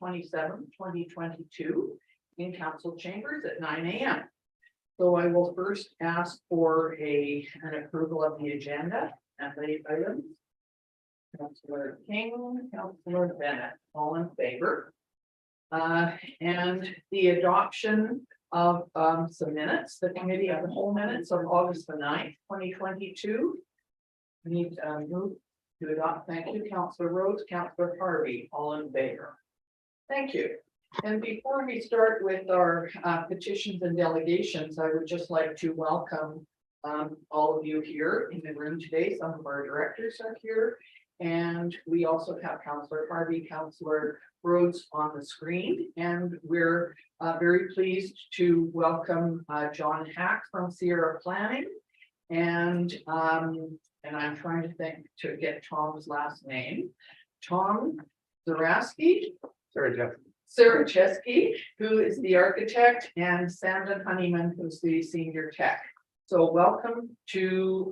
27th, 2022 in council chambers at 9 a.m. So I will first ask for an approval of the agenda and the items. Councillor King, Councillor Bennett, all in favor. And the adoption of some minutes, the committee of the whole minutes of August the 9th, 2022. We need to move to adopt. Thank you, Councillor Rhodes, Councillor Harvey, all in favor. Thank you. And before we start with our petitions and delegations, I would just like to welcome all of you here in the room today. Some of our directors are here. And we also have Councillor Harvey, Councillor Rhodes on the screen. And we're very pleased to welcome John Hack from Sierra Planning. And I'm trying to think to get Tom's last name. Tom Zaraski. Saracheski, who is the architect, and Sandon Honeyman, who's the senior tech. So welcome to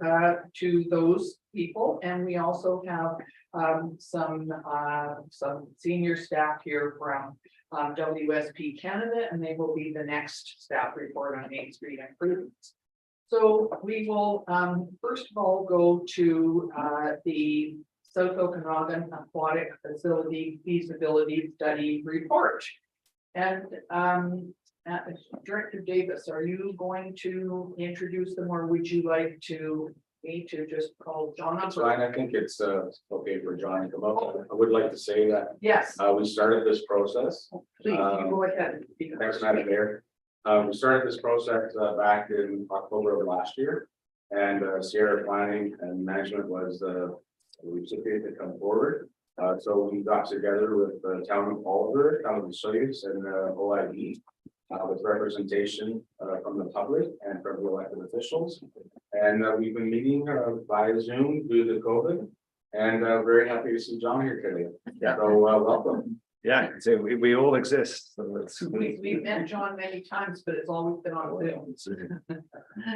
those people, and we also have some senior staff here from WSP Canada, and they will be the next staff report on Main Street improvements. So we will first of all go to the South Okanagan Aquatic Facility Feasibility Study Report. And Director Davis, are you going to introduce them, or would you like me to just call John up? Fine, I think it's okay for John to come up. I would like to say that Yes, we started this process. please, you go ahead. Thanks, Madam Mayor. We started this process back in October of last year, and Sierra Planning and Management was we recipient to come forward. So we got together with the town of Oliver, town of Vesuvius, and OIB with representation from the public and from the elected officials. And we've been meeting via Zoom due to COVID, and very happy to see John here today. Yeah. So welcome. Yeah, so we all exist. So it's, We've met John many times, but it's always been on Zoom.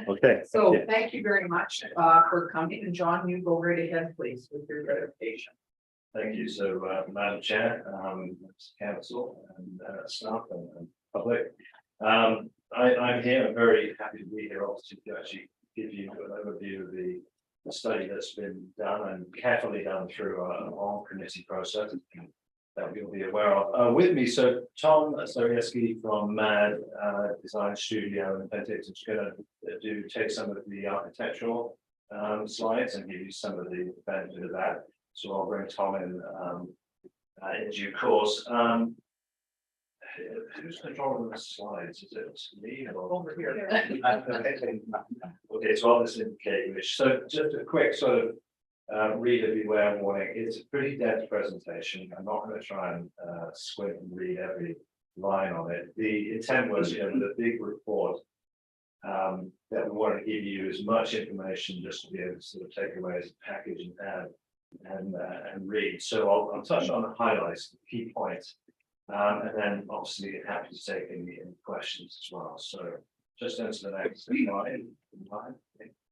okay. So yeah. thank you very much for coming. And John, you go right ahead, please, with your presentation. Thank you. So, Madam Chair, Council and staff and public. I'm here. I'm very happy to be here also to actually give you an overview of the study that's been done and carefully done through a long committee process that you'll be aware of. With me, so Tom Sarieski from MAD Design Studio and Pentax is going to take some of the architectural slides and give you some of the benefit of that. So I'll bring Tom in due course. Who's controlling the slides? Is it me or Over here. Okay, so I'll just indicate which. So just a quick sort of reader beware warning. It's a pretty dense presentation. I'm not going to try and squint and read every line on it. The intent was, the big report that we want to give you as much information just to be able to sort of take away as a package and read. So I'll touch on the highlights, the key points, and then obviously happy to take any questions as well. So just into the next slide.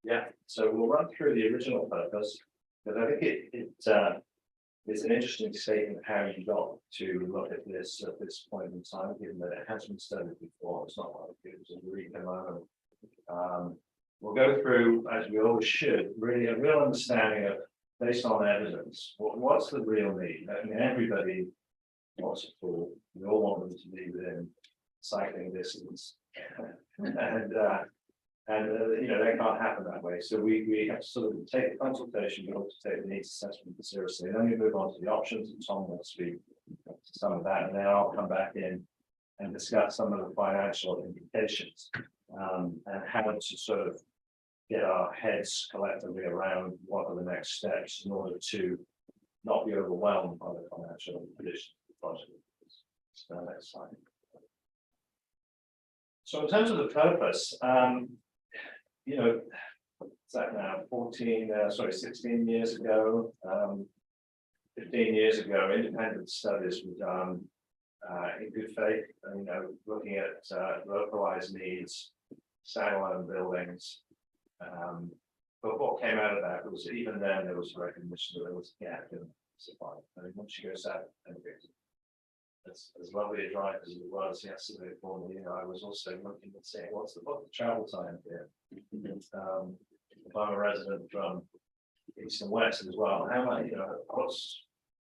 Yeah. So we'll run through the original purpose, but I think it's an interesting statement how you got to look at this point in time, given that it has been studied before. It's not like it was a recent moment. We'll go through, as we always should, really a real understanding of, based on evidence, what's the real need? I mean, everybody wants a pool. We all want them to be within cycling distance, and that can't happen that way. So we have to sort of take the consultation, but also take the needs assessment seriously. And then we move on to the options, and Tom will speak to some of that, and then I'll come back in and discuss some of the financial implications and how to sort of get our heads collectively around what are the next steps in order to not be overwhelmed by the financial conditions of the project. So next slide. So in terms of the purpose, it's that now 16 years ago, 15 years ago, independent studies were done in good faith, looking at localized needs, standalone buildings. But what came out of that was, even then there was recognition that there was a gap in supply. I mean, once you go south, as lovely a drive as it was yesterday for me, I was also looking and saying, what's the travel time here? If I'm a resident from east and west as well, how much,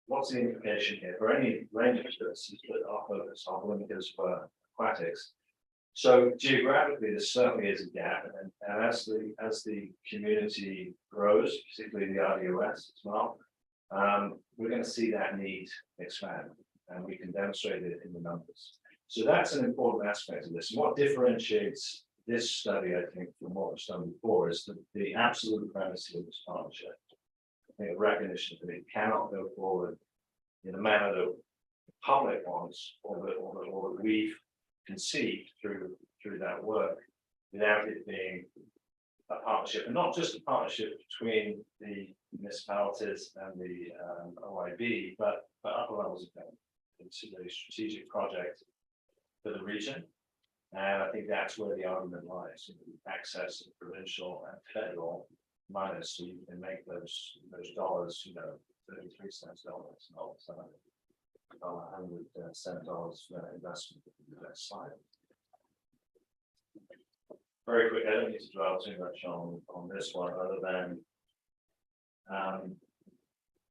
what's the implication here for any range of services that are focused on limiters for aquatics? So geographically, there certainly is a gap, and as the community grows, particularly the RDOS as well, we're going to see that need expand, and we can demonstrate it in the numbers. So that's an important aspect of this. And what differentiates this study, I think, from what was done before, is the absolute premise of this partnership. I think recognition that it cannot go forward in a manner that the public wants, or that we've conceived through that work, without it being a partnership, and not just a partnership between the municipalities and the OIB, but upper levels of government. It's a strategic project for the region, and I think that's where the argument lies: access to provincial and federal money, so you can make those dollars, 33 cents dollars, not $100 for investment. The next slide. Very quick, I don't need to dwell too much on this one, other than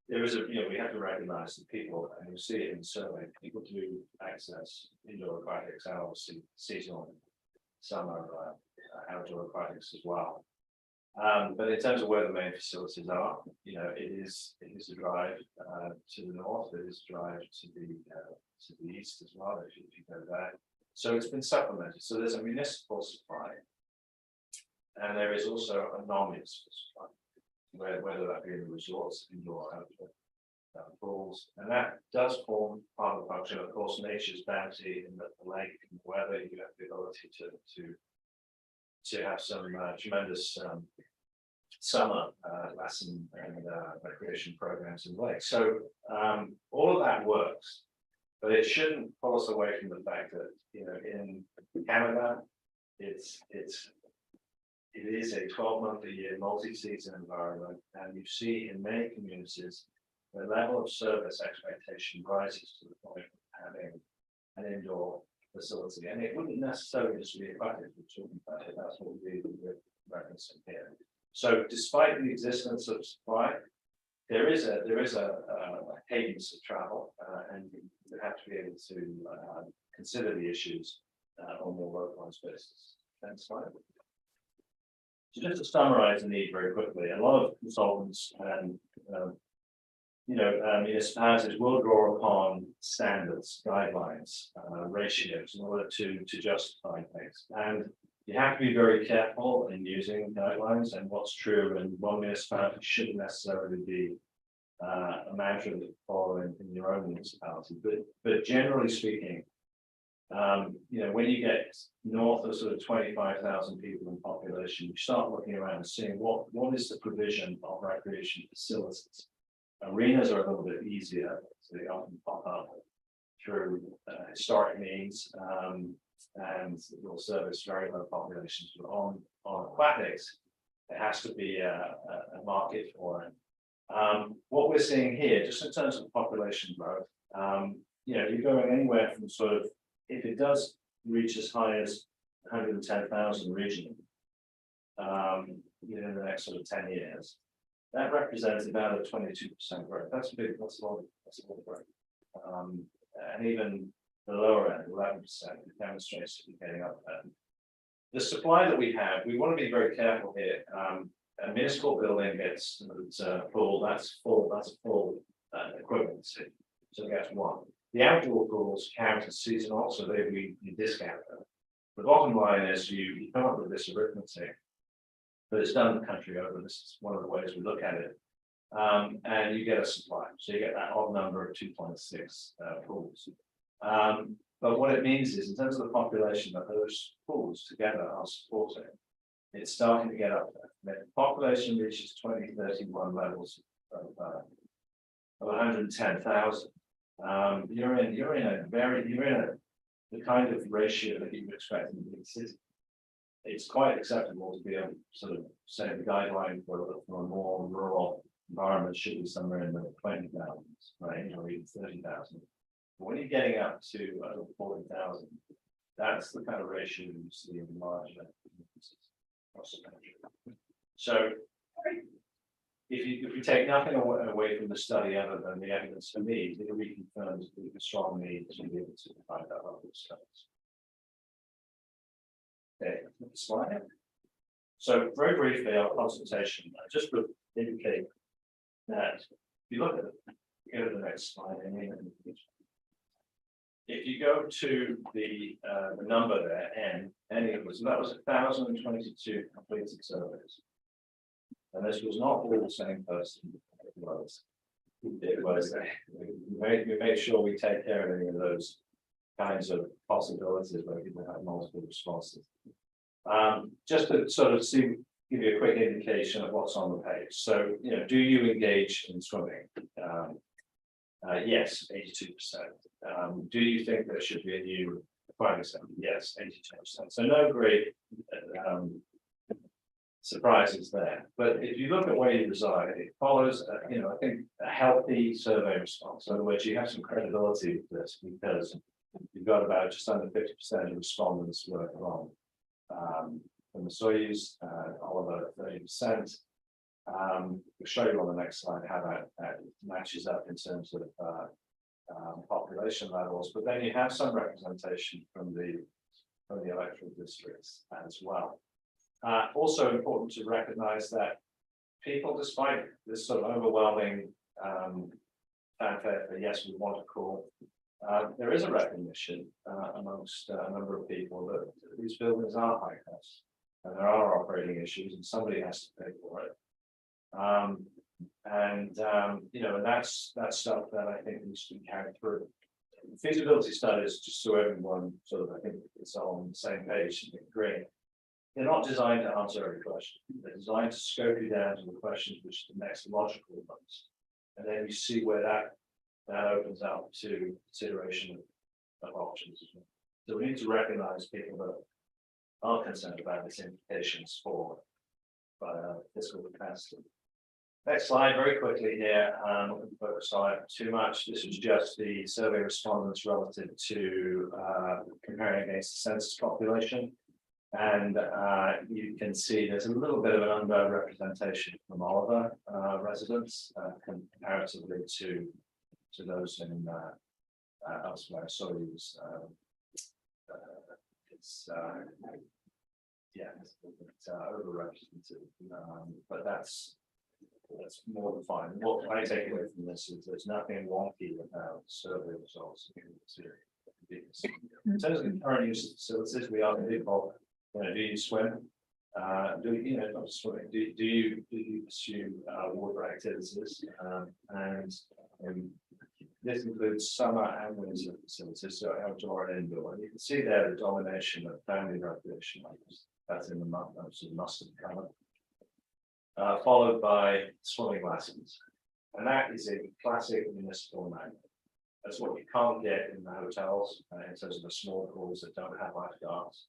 there is we have to recognize that people, and you see it in the survey, people do access indoor aquatics and obviously seasonal summer outdoor aquatics as well. But in terms of where the main facilities are, it is a drive to the north, it is a drive to the east as well, if you go there. So it's been supplemented. So there's a municipal supply, and there is also a non-municipal supply, whether that be in the resorts, indoor, outdoor pools, and that does form part of the function. Of course, nature's bounty in the lake and the weather, you have the ability to have some tremendous summer lesson and recreation programs in the lake. So all of that works, but it shouldn't pull us away from the fact that in Canada, it is a 12-month-a-year multi-season environment, and you see in many communities the level of service expectation rises to the point of having an indoor facility, and it wouldn't necessarily just be aquatic. We're talking about it. That's what we're referencing here. So, despite the existence of supply, there is a cadence of travel, and you have to be able to consider the issues on more localized basis. Next slide. So, just to summarize the need very quickly, a lot of consultants and municipalities will draw upon standards, guidelines, ratios in order to justify things. And you have to be very careful in using guidelines, and what's true in one municipality shouldn't necessarily be a mantra that you follow in your own municipality. But generally speaking, when you get north of sort of 25,000 people in population, you start looking around and seeing what is the provision of recreation facilities. Arenas are a little bit easier, so they often pop up through historic means, and will service very low populations. But on aquatics, there has to be a market for it. What we're seeing here, just in terms of population growth, you're going anywhere from sort of, if it does reach as high as 110,000 regionally, in the next sort of 10 years, that represents about a 22% growth. That's a lot of growth. And even the lower end, 11%, it demonstrates that we're getting up there. The supply that we have, we want to be very careful here. A municipal building gets full, that's a full equivalency. So that's one. The outdoor pools count as seasonal, so we discount them. The bottom line is you come up with this arithmetic, but it's done the country over. This is one of the ways we look at it. And you get a supply. So you get that odd number of 2.6 pools. But what it means is, in terms of the population that those pools together are supporting, it's starting to get up there. When the population reaches 2031 levels of 110,000. You're in the kind of ratio that you would expect in a big city. It's quite acceptable to be able to sort of say the guideline for a more rural environment should be somewhere in the 20,000 range, or even 30,000. When you're getting up to 40,000, that's the kind of ratio you see in larger communities across the country. So if you take nothing away from the study other than the evidence for me, it reconfirms the strong need to be able to find out other studies. Okay, next slide. So very briefly, our consultation, I just would indicate that if you look at it, go to the next slide. If you go to the number there, N, that was 1,022 completed surveys. And this was not all the same person. It was, we made sure we take care of any of those kinds of possibilities where people have multiple responses. Just to sort of give you a quick indication of what's on the page. So, do you engage in swimming? Yes, 82%. Do you think there should be a new requirement? Yes, 82%. So no great surprises there. But if you look at where you reside, it follows, I think a healthy survey response. In other words, you have some credibility with this because you've got about just under 50% of respondents were from the Soyuz, Oliver 30%. We'll show you on the next slide how that matches up in terms of population levels, but then you have some representation from the electoral districts as well. Also important to recognize that people, despite this sort of overwhelming fanfare for yes, we want to call, there is a recognition amongst a number of people that these buildings are high cost and there are operating issues and somebody has to pay for it. And that's stuff that I think needs to be carried through. Feasibility studies, just so everyone sort of, I think it's all on the same page, agree. They're not designed to answer every question. They're designed to scope you down to the questions which are the next logical ones. And then you see where that opens up to consideration of options. So we need to recognize people that are concerned about its implications for fiscal capacity. Next slide, very quickly here. I'm not going to focus on it too much. This is just the survey respondents relative to comparing against the census population. And you can see there's a little bit of an underrepresentation from Oliver residents comparatively to those in elsewhere. So it's overrepresented, but that's more than fine. What I take away from this is there's nothing wonky about survey results. In terms of the current use of facilities, we are people. Do you swim? Do not swimming? Do you pursue water activities? And this includes summer and winter facilities, so outdoor and indoor. And you can see there the domination of family recreation. That's in the mustard color. Followed by swimming lessons. And that is a classic municipal magnet. That's what you can't get in the hotels in terms of the small pools that don't have lifeguards.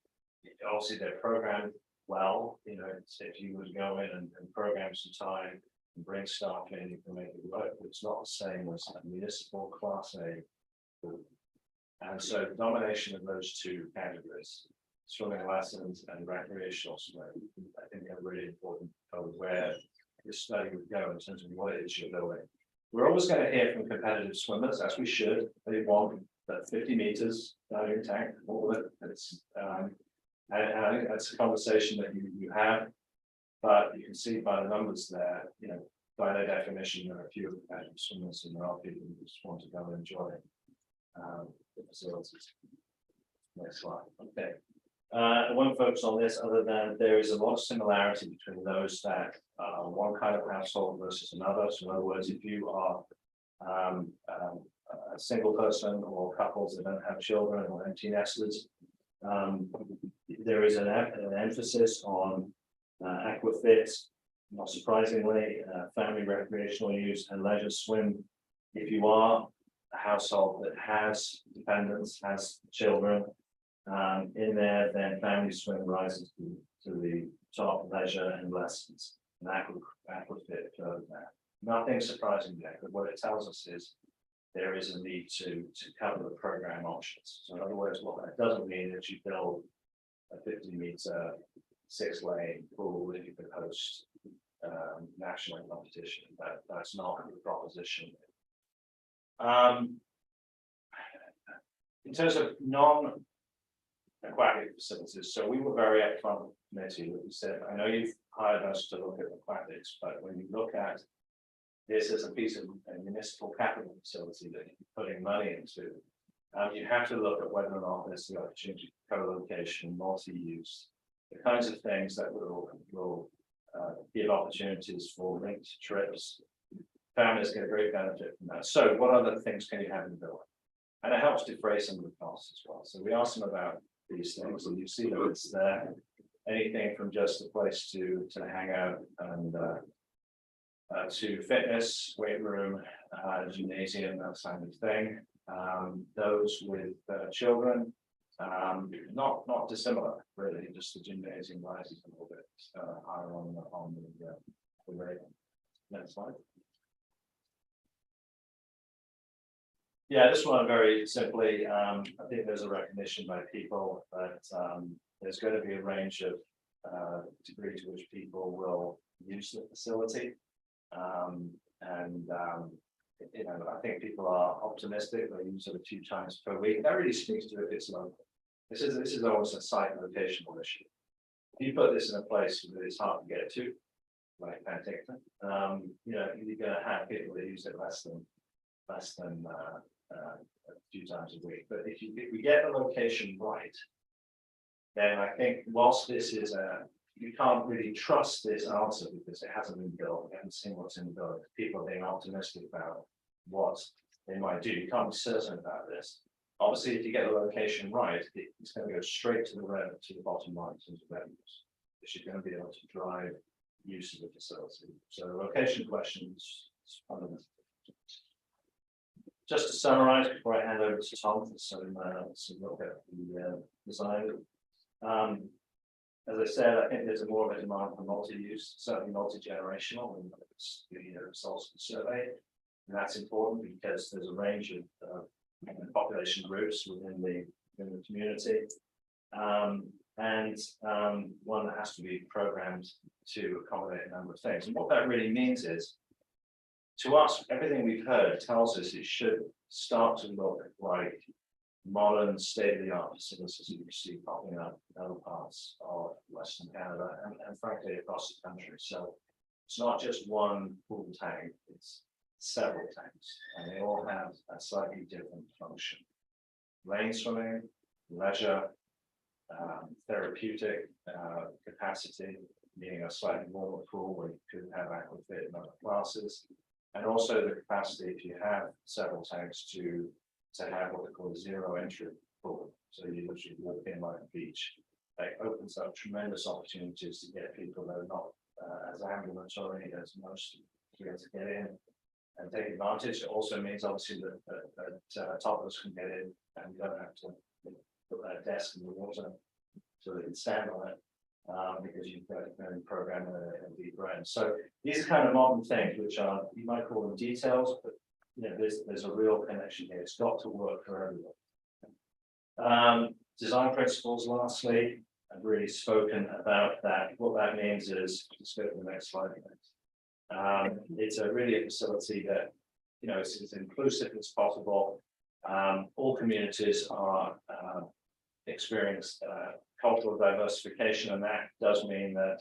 Obviously, they're programmed well. If you would go in and program some time and bring staff in, you can make it work. But it's not the same as a municipal class A pool. And so the domination of those two categories, swimming lessons and recreational swimming, I think are really important for where this study would go in terms of what it is you're building. We're always going to hear from competitive swimmers, as we should. They want that 50 meters down your tank, all of it. And I think that's a conversation that you have, but you can see by the numbers there, by their definition, there are fewer competitive swimmers and there are people who just want to go and enjoy the facilities. Next slide. Okay. I won't focus on this other than there is a lot of similarity between those that are one kind of household versus another. So in other words, if you are a single person or couples that don't have children or empty nesters, there is an emphasis on aquafit, not surprisingly, family recreational use and leisure swim. If you are a household that has dependents, has children in there, then family swim rises to the top, leisure and lessons, and aquafit further down. Nothing surprising there, but what it tells us is there is a need to cover the program options. So in other words, what that doesn't mean that you build a 50-meter 6-lane pool that you could host national competition. That's not the proposition. In terms of non-aquatic facilities, so we were very upfront with the committee. We said, I know you've hired us to look at aquatics, but when you look at this as a piece of municipal capital facility that you're putting money into, you have to look at whether or not there's the opportunity for co-location, multi-use, the kinds of things that will give opportunities for linked trips. Families get a great benefit from that. So what other things can you have in the building? And it helps defray some of the costs as well. So we asked them about these things, and you see that it's there. Anything from just a place to hang out and to fitness, weight room, gymnasium, that kind of thing. Those with children, not dissimilar, really. Just the gymnasium rises a little bit higher on the rate. Next slide. Yeah, this one very simply, I think there's a recognition by people that there's going to be a range of degree to which people will use the facility. You know, I think people are optimistic. They use it a few times per week. That really speaks to if it's local. This is almost a site locational issue. If you put this in a place that it's hard to get to, like Penticton, you know, you're going to have people that use it less than a few times a week. But if we get the location right, then I think whilst this is you can't really trust this answer because it hasn't been built. We haven't seen what's in the building. People are being optimistic about what they might do. You can't be certain about this. Obviously, if you get the location right, it's going to go straight to the bottom line in terms of revenues. Because you're going to be able to drive use of the facility. So the location questions is fundamental. Just to summarize before I hand over to Tom for some look at the design. As I said, I think there's more of a demand for multi-use, certainly multi-generational, and it's the results of the survey. And that's important because there's a range of population groups within the community. One that has to be programmed to accommodate a number of things. And what that really means is, to us, everything we've heard tells us it should start to look like modern state-of-the-art facilities that you see popping up in other parts of Western Canada and frankly across the country. So it's not just one pool tank, it's several tanks, and they all have a slightly different function. Lane swimming, leisure, therapeutic capacity, meaning a slightly warmer pool where you could have aquafit and other classes, and also the capacity if you have several tanks to have what they call a zero entry pool. So you literally walk in like a beach. That opens up tremendous opportunities to get people that are not as ambulatory as most to be able to get in and take advantage. It also means obviously that toddlers can get in and you don't have to put that desk in the water so they can stand on it because you've got a program in a deep end. So these are kind of modern things which are, you might call them details, but you know, there's a real connection here. It's got to work for everyone. Design principles, lastly, I've really spoken about that. What that means is, let's go to the next slide. It's really a facility that, you know, it's as inclusive as possible. All communities are experience cultural diversification, and that does mean that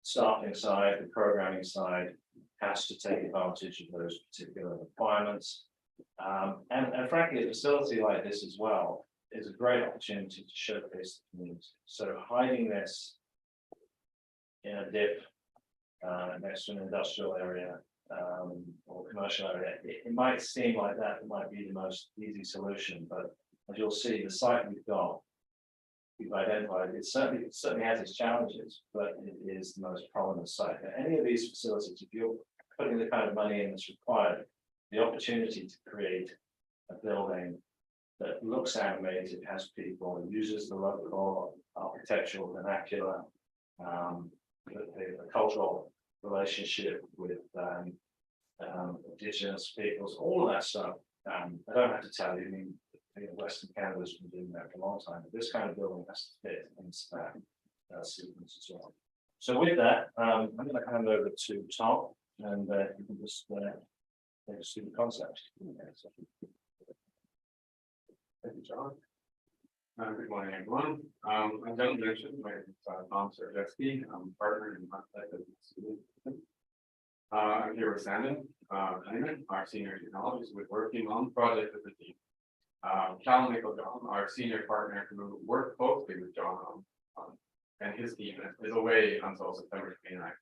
staffing side, the programming side, has to take advantage of those particular requirements. And frankly, a facility like this as well is a great opportunity to showcase the community. So hiding this in a dip next to an industrial area or commercial area, it might seem like that might be the most easy solution, but as you'll see, the site we've identified, it certainly has its challenges, but it is the most prominent site. And any of these facilities, if you're putting the kind of money in that's required, the opportunity to create a building that looks animated, has people, uses the local architectural vernacular, the cultural relationship with indigenous peoples, all of that stuff I don't have to tell you, I mean, Western Canada's been doing that for a long time, but this kind of building has to fit into that sequence as well. So with that, I'm going to hand over to Tom, and you can just take us through the concept. Thank you, John. Good morning, everyone. As John mentioned, my name is Tom Sergetsky. I'm a partner in Architect at the I'm here with Sandon Hyman, our senior technologist, we're working on the project with the team. Cal John, our senior partner who worked closely with John and his team is away until September 29th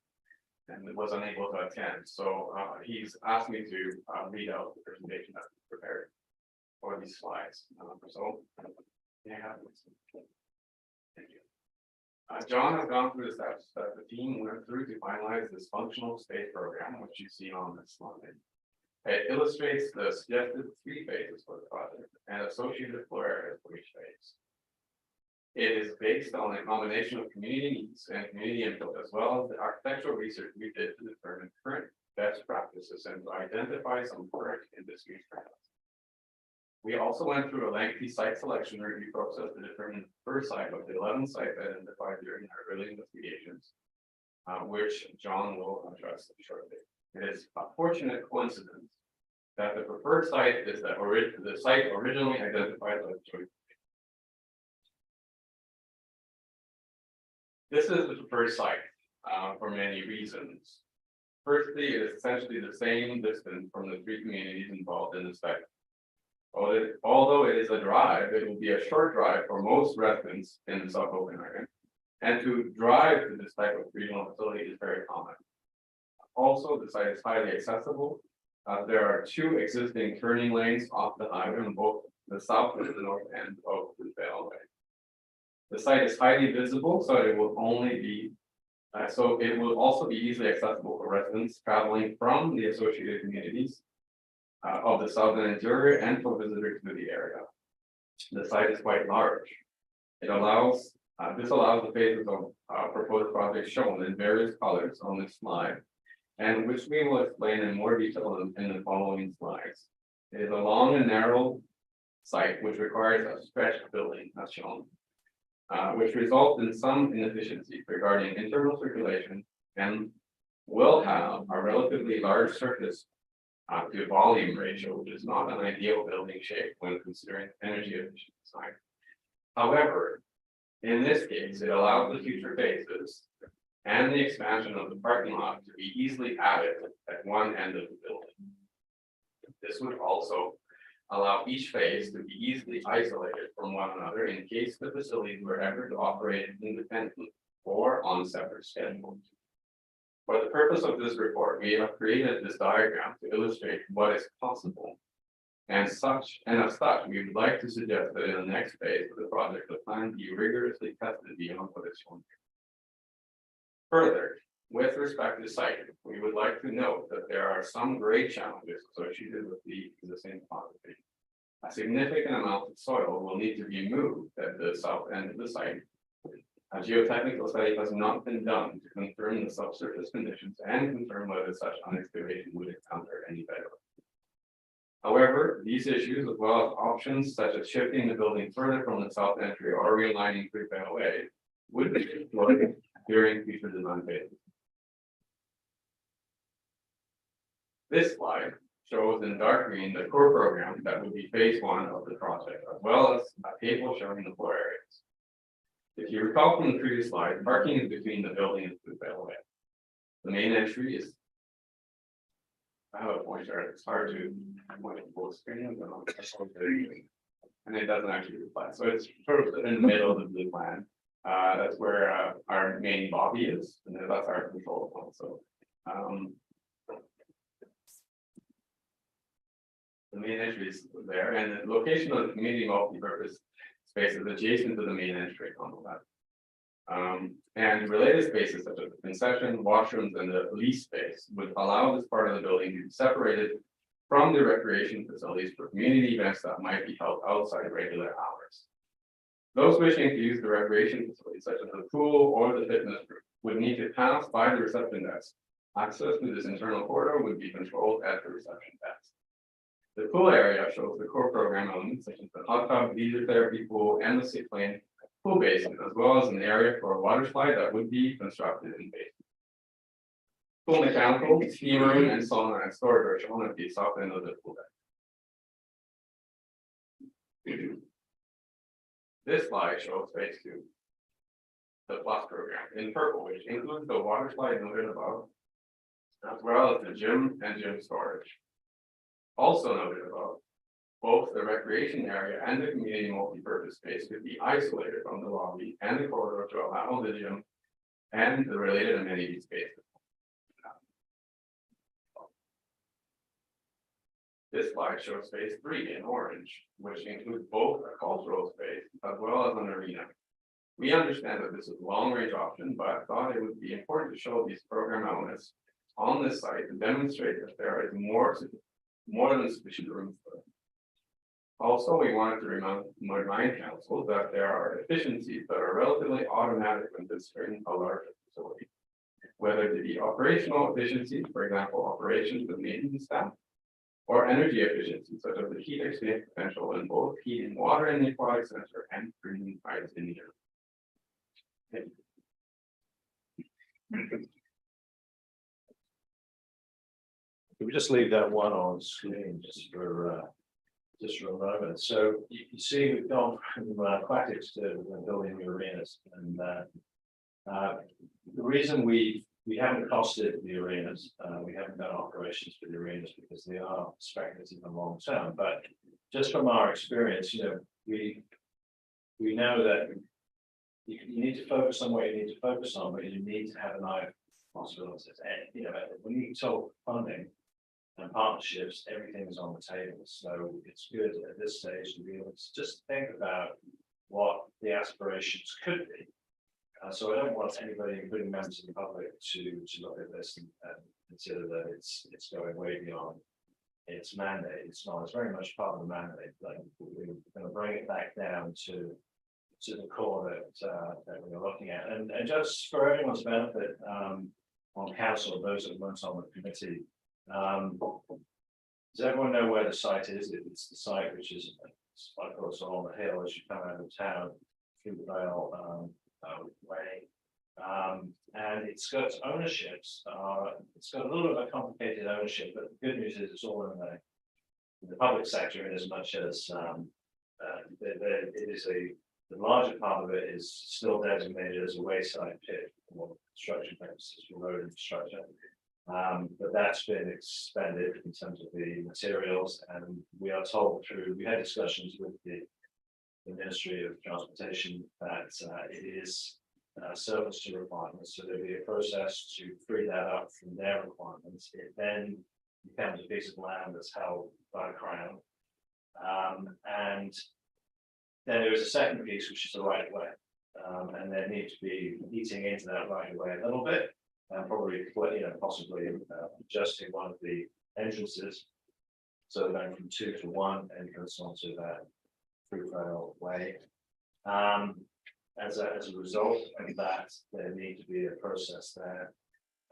and was unable to attend. So he's asked me to read out the presentation that we prepared for these slides. Thank you. John has gone through the steps that the team went through to finalize this functional space program, which you see on this slide. It illustrates the suggested 3 phases for the project and associated floor areas for each phase. It is based on a combination of community needs and community input, as well as the architectural research we did to determine current best practices and to identify some current industry trends. We also went through a lengthy site selection review process to determine the first site of the 11 sites identified during our early investigations, which John will address shortly. It is a fortunate coincidence that the preferred site is the site originally identified by the joint. This is the preferred site for many reasons. Firstly, it is essentially the same distance from the 3 communities involved in the site. Although it is a drive, it will be a short drive for most residents in the South Okanagan, and to drive to this type of regional facility is very common. Also, the site is highly accessible. There are 2 existing turning lanes off the highway on both the south and the north end of the Bellway. The site is highly visible, so it will also be easily accessible for residents traveling from the associated communities of the southern interior and for visitors to the area. The site is quite large. This allows the phases of proposed projects shown in various colors on this slide, and which we will explain in more detail in the following slides. It is a long and narrow site which requires a stretched building, as shown, which results in some inefficiencies regarding internal circulation and will have a relatively large surface to volume ratio, which is not an ideal building shape when considering energy efficient design. However, in this case, it allows the future phases and the expansion of the parking lot to be easily added at one end of the building. This would also allow each phase to be easily isolated from one another in case the facilities were ever to operate independently or on separate schedules. For the purpose of this report, we have created this diagram to illustrate what is possible. And as such, we would like to suggest that in the next phase of the project, the plan be rigorously tested beyond what is shown here. Further, with respect to site, we would like to note that there are some grade challenges associated with the existing topography. A significant amount of soil will need to be moved at the south end of the site. A geotechnical study has not been done to confirm the subsurface conditions and confirm whether such an excavation would encounter any bedrock. However, these issues, as well as options such as shifting the building further from the south entry or realigning Creekbed away, would be explored during future design phases. This slide shows in dark green the core program that would be phase 1 of the project, as well as a table showing the floor areas. If you recall from the previous slide, parking is between the building and the Bellway. The main entry is. I have a pointer, it's hard to point to full screen, and it doesn't actually reply. So it's sort of in the middle of the blue plan. That's where our main lobby is, and that's our control point. So the main entry is there, and the location of the community multi-purpose space is adjacent to the main entry on the left. And related spaces such as the concession, washrooms, and the lease space would allow this part of the building to be separated from the recreation facilities for community events that might be held outside regular hours. Those wishing to use the recreation facilities, such as the pool or the fitness room, would need to pass by the reception desk. Access to this internal corridor would be controlled at the reception desk. The pool area shows the core program elements such as the hot tub, leisure therapy pool, and the 6-lane pool basin, as well as an area for a water slide that would be constructed in basin. Pool mechanical, steam room, and sauna and storage are shown at the south end of the pool deck. This slide shows phase 2. The plus program in purple, which includes the water slide noted above, as well as the gym and gym storage. Also noted above, both the recreation area and the community multi-purpose space could be isolated from the lobby and the corridor to allow the gym and the related amenity spaces. This slide shows phase 3 in orange, which includes both a cultural space as well as an arena. We understand that this is a long-range option, but thought it would be important to show these program elements on this site to demonstrate that there is more than sufficient room for them. Also, we wanted to remind council that there are efficiencies that are relatively automatic when considering a larger facility. Whether to be operational efficiencies, for example, operations with maintenance staff, or energy efficiency, such as the heat exchange potential in both heat and water in the aquatic center and green pipes in the air. Can we just leave that one on screen just for a moment? So you see, we've gone from aquatics to building new arenas, and the reason we haven't costed the arenas, we haven't done operations for the arenas because they are speculative and long term. But just from our experience, we know that you need to focus on what you need to focus on, but you need to have an eye on possibilities. And when you talk funding and partnerships, everything is on the table. So it's good at this stage to be able to just think about what the aspirations could be. So I don't want anybody, including members of the public, to look at this and consider that it's going way beyond its mandate. It's not. It's very much part of the mandate. Like, we're going to bring it back down to the core that we're looking at. And just for everyone's benefit, on council, those that weren't on the committee, does everyone know where the site is? It's the site which is, I call it on the hill as you come out of town through the Vale way, and it's got ownerships. It's got a little bit of a complicated ownership, but the good news is it's all in the public sector, in as much as it is the larger part of it is still designated as a wayside pit for construction purposes for road infrastructure. But that's been expanded in terms of the materials, and we are told we had discussions with the Ministry of Transportation that it is surplus to requirements, so there'll be a process to free that up from their requirements. It then becomes a piece of land that's held by the Crown, and then there is a second piece, which is the right of way, and there need to be eating into that right of way a little bit, and probably possibly adjusting one of the entrances, so going from 2 to 1 entrance onto that through rail way. As a result of that, there need to be a process there,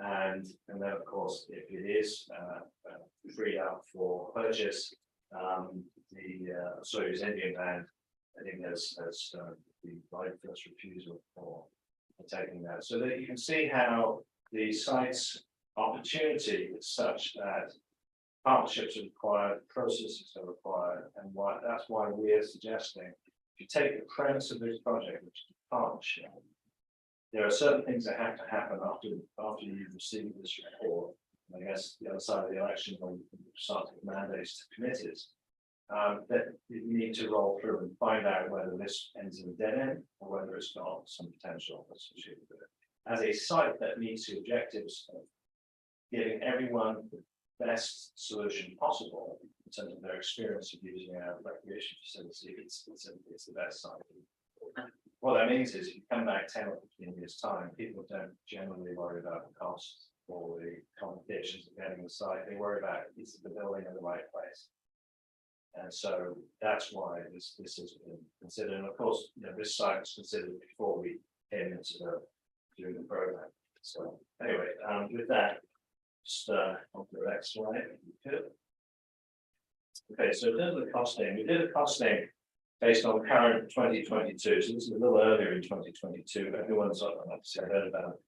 and then of course, if it is freed up for purchase, the Soyuz Indian Band, I think has the right of first refusal for taking that, so that you can see how the site's opportunity is such that partnerships are required, processes are required, and that's why we are suggesting, if you take the premise of this project, which is a partnership, there are certain things that have to happen after you've received this report. I guess the other side of the election, when you start to mandates to committees, that you need to roll through and find out whether this ends in a dead end or whether it's got some potential associated with it. As a site that meets the objectives of giving everyone the best solution possible in terms of their experience of using our recreation facility, it's the best site. What that means is, if you come back 10 or 15 years' time, people don't generally worry about the costs or the complications of getting the site. They worry about, is the building in the right place? And so that's why this has been considered. And of course, this site was considered before we came into doing the program. So anyway, with that, just on to the next slide. Okay, so in terms of the costing, we did a costing based on current 2022, so this is a little earlier in 2022, everyone's obviously heard about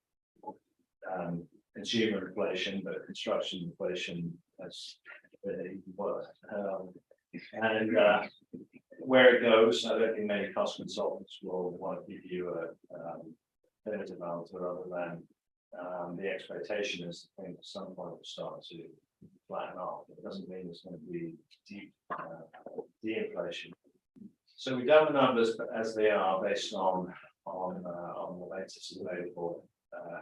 consumer inflation, but construction inflation has really worse. And where it goes, I don't think many cost consultants will want to give you a definitive answer other than the expectation is the thing at some point will start to flatten off. It doesn't mean it's going to be deep de-inflation. So we've done the numbers as they are based on the latest available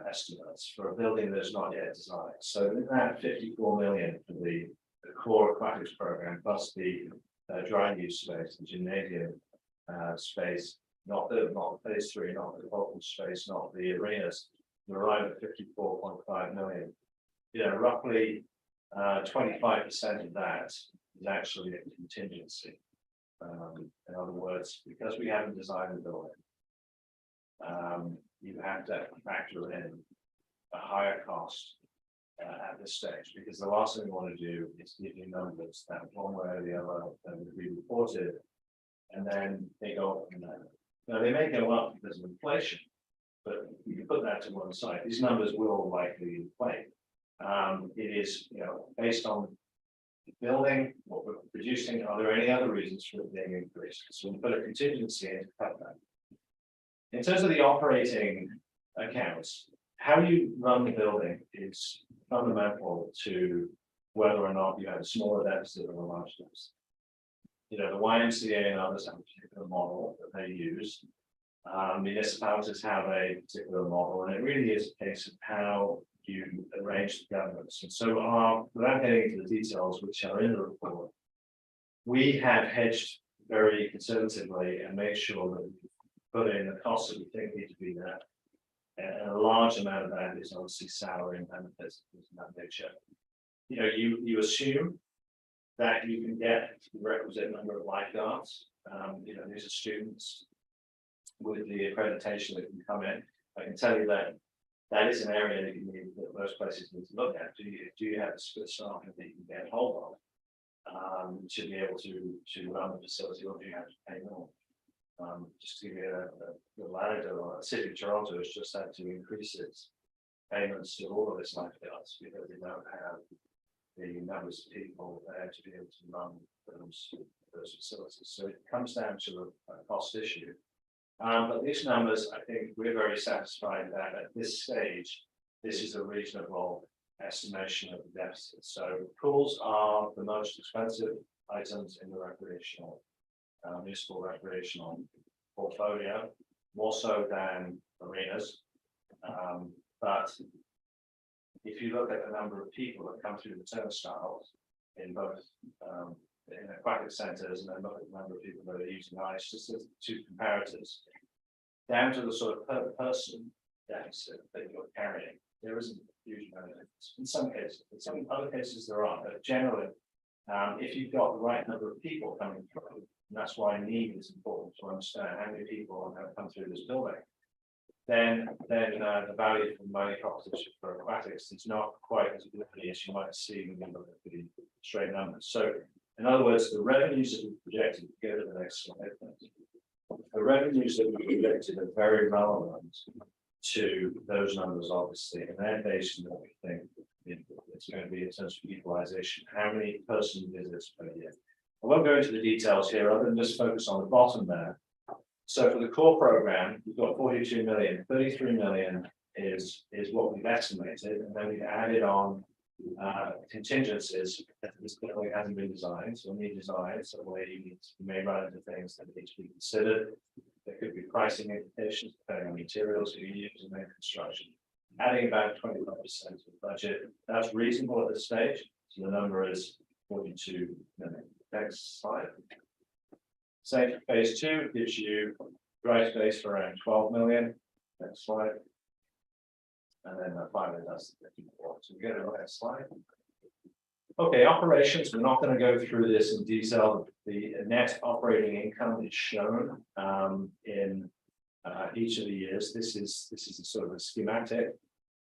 estimates for a building that's not yet designed. So in that 54 million for the core aquatics program plus the dry use space, the gymnasium space, not phase 3, not the open space, not the arenas, we arrive at 54.5 million. You know, roughly 25% of that is actually a contingency. In other words, because we haven't designed the building, you have to factor in a higher cost at this stage, because the last thing we want to do is give you numbers that one way or the other that would be reported, and then they go up from there. Now they may go up because of inflation, but you can put that to one side. These numbers will likely inflate. It is, you know, based on the building, what we're producing. Are there any other reasons for it being increased? So we put a contingency in to cut that. In terms of the operating accounts, how you run the building is fundamental to whether or not you have a smaller deficit or a large deficit. You know, the YMCA and others have a particular model that they use. Municipalities have a particular model, and it really is a case of how you arrange the governance. And so without getting into the details which are in the report, we have hedged very conservatively and made sure that we put in the costs that we think need to be there. And a large amount of that is obviously salary and benefits in that nature. You know, you assume that you can get the requisite number of lifeguards. You know, these are students with the accreditation that can come in. I can tell you that that is an area that you need, that most places need to look at. Do you have a split staffing that you can get hold of to be able to run the facility, or do you have to pay more? Just to give you a ladder, the City of Toronto has just had to increase its payments to all of its lifeguards because they don't have the numbers of people there to be able to run those facilities. So it comes down to a cost issue. But these numbers, I think we're very satisfied that at this stage, this is a reasonable estimation of the deficit. So pools are the most expensive items in the recreational, municipal recreational portfolio, more so than arenas. But if you look at the number of people that come through the turnstiles in both in aquatic centres, and then look at the number of people that are using ice, just as two comparators, down to the sort of per person deficit that you're carrying, there isn't a huge amount of difference. In some cases, in some other cases there are, but generally, if you've got the right number of people coming through, and that's why need is important to understand how many people have come through this building, then the value for money proposition for aquatics is not quite as good as you might see when you look at the straight numbers. So, in other words, the revenues that we projected, go to the next slide. The revenues that we projected are very relevant to those numbers, obviously, and they're based on what we think it's going to be in terms of utilization. How many person visits per year? I won't go into the details here, other than just focus on the bottom there. So for the core program, we've got 42 million, 33 million is what we've estimated, and then we've added on contingencies that this building hasn't been designed, so we need designs, so where you may run into things that need to be considered. There could be pricing implications depending on materials you use in their construction. Adding about 25% of the budget, that's reasonable at this stage. So the number is 42 million. Next slide. Same for phase 2 gives you dry space for around 12 million. Next slide. And then finally that's the 54. So we get a next slide. Okay, operations. We're not going to go through this in detail. The net operating income is shown in each of the years. This is a sort of a schematic.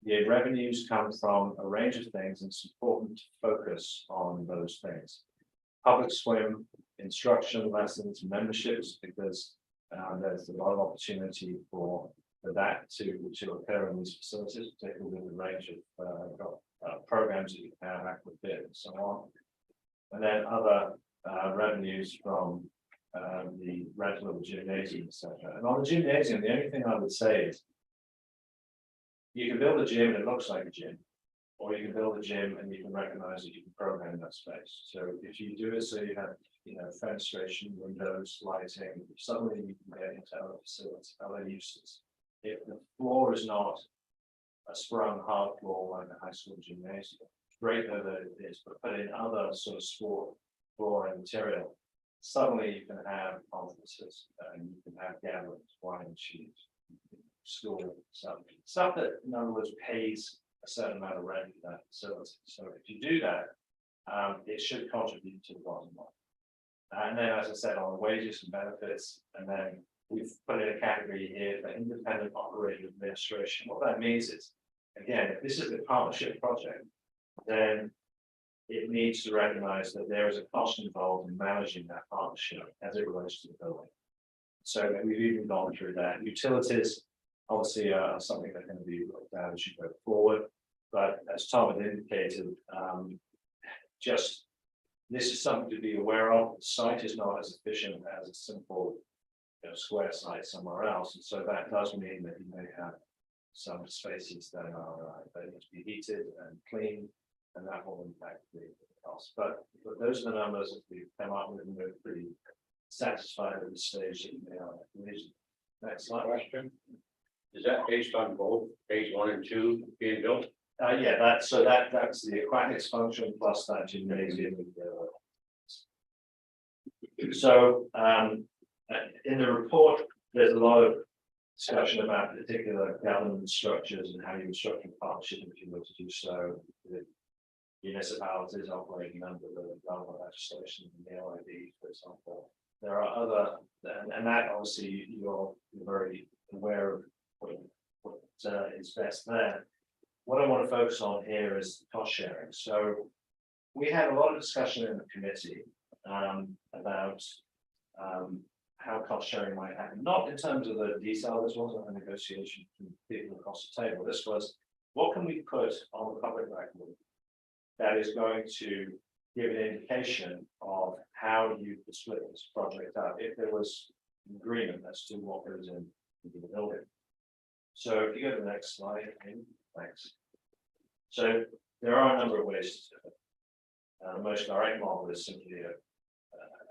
The revenues come from a range of things, and it's important to focus on those things. public swim, instruction lessons, memberships, because there's a lot of opportunity for that to occur in these facilities, particularly with the range of programs that you have, aquafit and so on. And then other revenues from the rental of the gymnasium, etc. And on the gymnasium, the only thing I would say is you can build a gym and it looks like a gym, or you can build a gym and you can recognize that you can program that space. So if you do it, so you have, fenestration, windows, lighting, suddenly you can get into other facilities, other uses. If the floor is not a sprung hard floor like a high school gymnasium, great though that it is, but in other sort of sport floor and material, suddenly you can have conferences and you can have gatherings, wine and cheese, school stuff that in other words pays a certain amount of rent for that facility. So if you do that, it should contribute to the bottom line. And then, as I said, on the wages and benefits, and then we've put in a category here for independent operating administration. What that means is, again, if this is a partnership project, then it needs to recognize that there is a cost involved in managing that partnership as it relates to the building. So we've even gone through that. Utilities obviously are something that can be looked at as you go forward. But as Tom had indicated, just this is something to be aware of. The site is not as efficient as a simple square site somewhere else. And so that does mean that you may have some spaces that are that need to be heated and cleaned, and that will impact the cost. But those are the numbers that we've come up with, and we're pretty satisfied at this stage that they are. Next slide. Question. Is that based on both phase 1 and 2 being built? Yeah, that's the aquatics function plus that gymnasium. So in the report, there's a lot of discussion about particular governance structures and how you structure a partnership if you were to do so with municipalities operating under the government legislation and the LID, for example. There are other, and that obviously you're very aware of what is best there. What I want to focus on here is cost sharing. So we had a lot of discussion in the committee about how cost sharing might happen, not in terms of the detail. This wasn't a negotiation between people across the table. This was, what can we put on the public record that is going to give an indication of how you could split this project up if there was an agreement as to what goes into the building. So if you go to the next slide, thanks. So there are a number of ways to do it. The most direct model is simply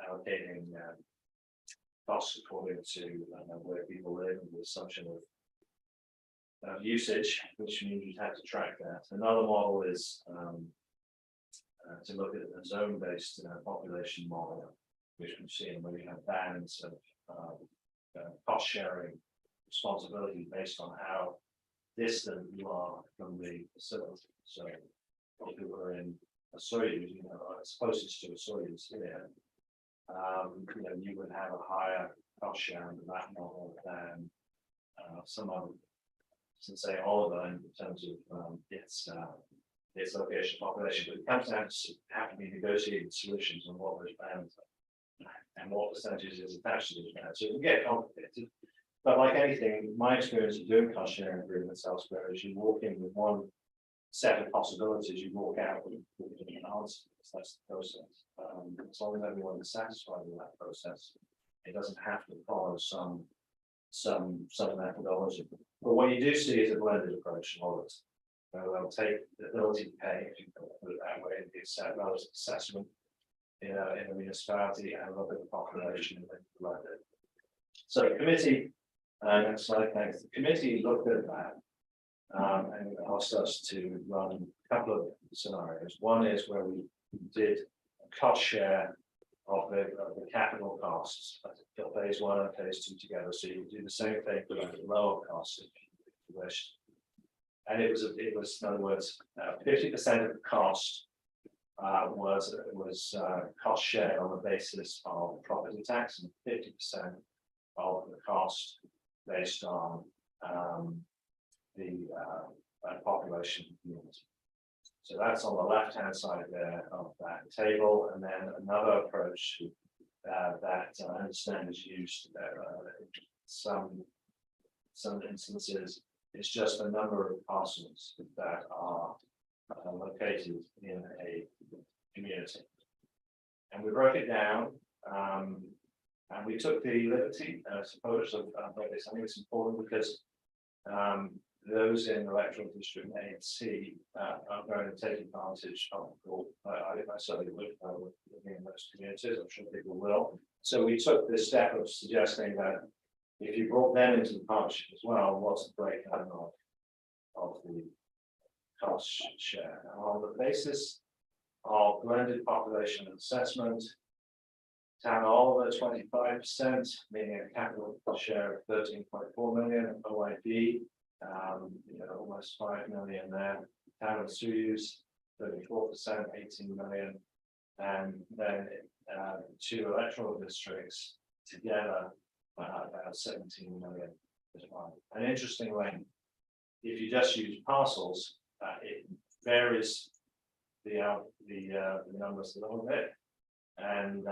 allocating costs according to where people live and the assumption of usage, which means you'd have to track that. Another model is to look at a zone-based population model, which we've seen where we have bands of cost sharing responsibility based on how distant you are from the facility. So if you were in a Soyuz, as closest to a Soyuz here, you would have a higher cost share in that model than some other, since say Oliver in terms of its location population. But it comes down to have to be negotiated solutions on what those bands are and what percentages is attached to those bands. So it can get complicated. But like anything, my experience of doing cost sharing agreements elsewhere is you walk in with one set of possibilities, you walk out with an answer. That's the process. As long as everyone is satisfied with that process, it doesn't have to follow some methodology. But what you do see is a blended approach in all of this. They'll take the ability to pay, if you can put it that way, the relative assessment in a municipality and look at the population and blend it. So the committee, next slide, thanks. The committee looked at that and asked us to run a couple of scenarios. One is where we did a cost share of the capital costs for phase 1 and phase 2 together. So you do the same thing but at lower costs if you wish. And it was in other words, 50% of the cost was cost share on the basis of property tax, and 50% of the cost based on the population units. So that's on the left-hand side there of that table, and then another approach that I understand is used in some instances. It's just the number of parcels that are located in a community. And we broke it down, and we took the liberty, I suppose, of this. I think it's important because those in electoral district A and C are going to take advantage of the I certainly would living in those communities. I'm sure people will. So we took this step of suggesting that if you brought them into the partnership as well, what's the breakdown of the cost share? And on the basis of blended population assessment, town all over 25%, meaning a capital share of 13.4 million, OID, almost 5 million there. Town of Suyus, 34%, 18 million, and then two electoral districts together about 17 million as well. And interestingly, if you just use parcels, it varies the numbers a little bit, and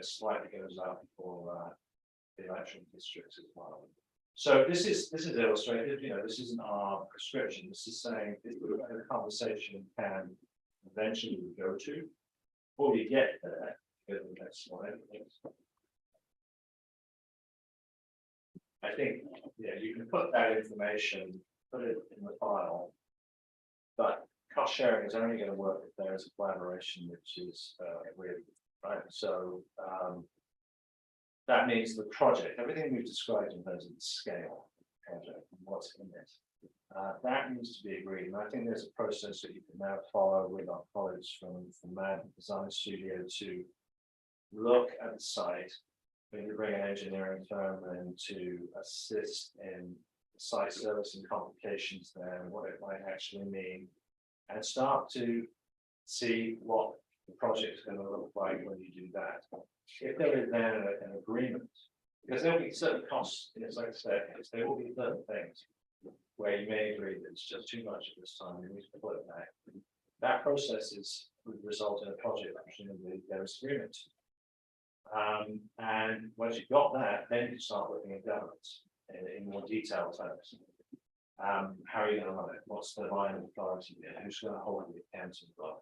slightly goes up for the electoral districts as well. So this is illustrated. This isn't our prescription. This is saying this is where the conversation can eventually go to. Before you get there, go to the next slide. I think, you can put that information, put it in the file, but cost sharing is only going to work if there is a collaboration which is agreed, right? So that means the project, everything we've described in terms of the scale of the project and what's in it, that needs to be agreed. And I think there's a process that you can now follow with our colleagues from MAD Design Studio to look at the site. Maybe bring an engineering firm in to assist in site service and complications there and what it might actually mean, and start to see what the project is going to look like when you do that. If there is then an agreement, because there will be certain costs, like I said, there will be certain things where you may agree that it's just too much at this time, you need to put it back. That process would result in a project presumably there is agreement. And once you've got that, then you start looking at governance in more detailed terms. How are you going to run it? What's the line of authority there? Who's going to hold the accounting book?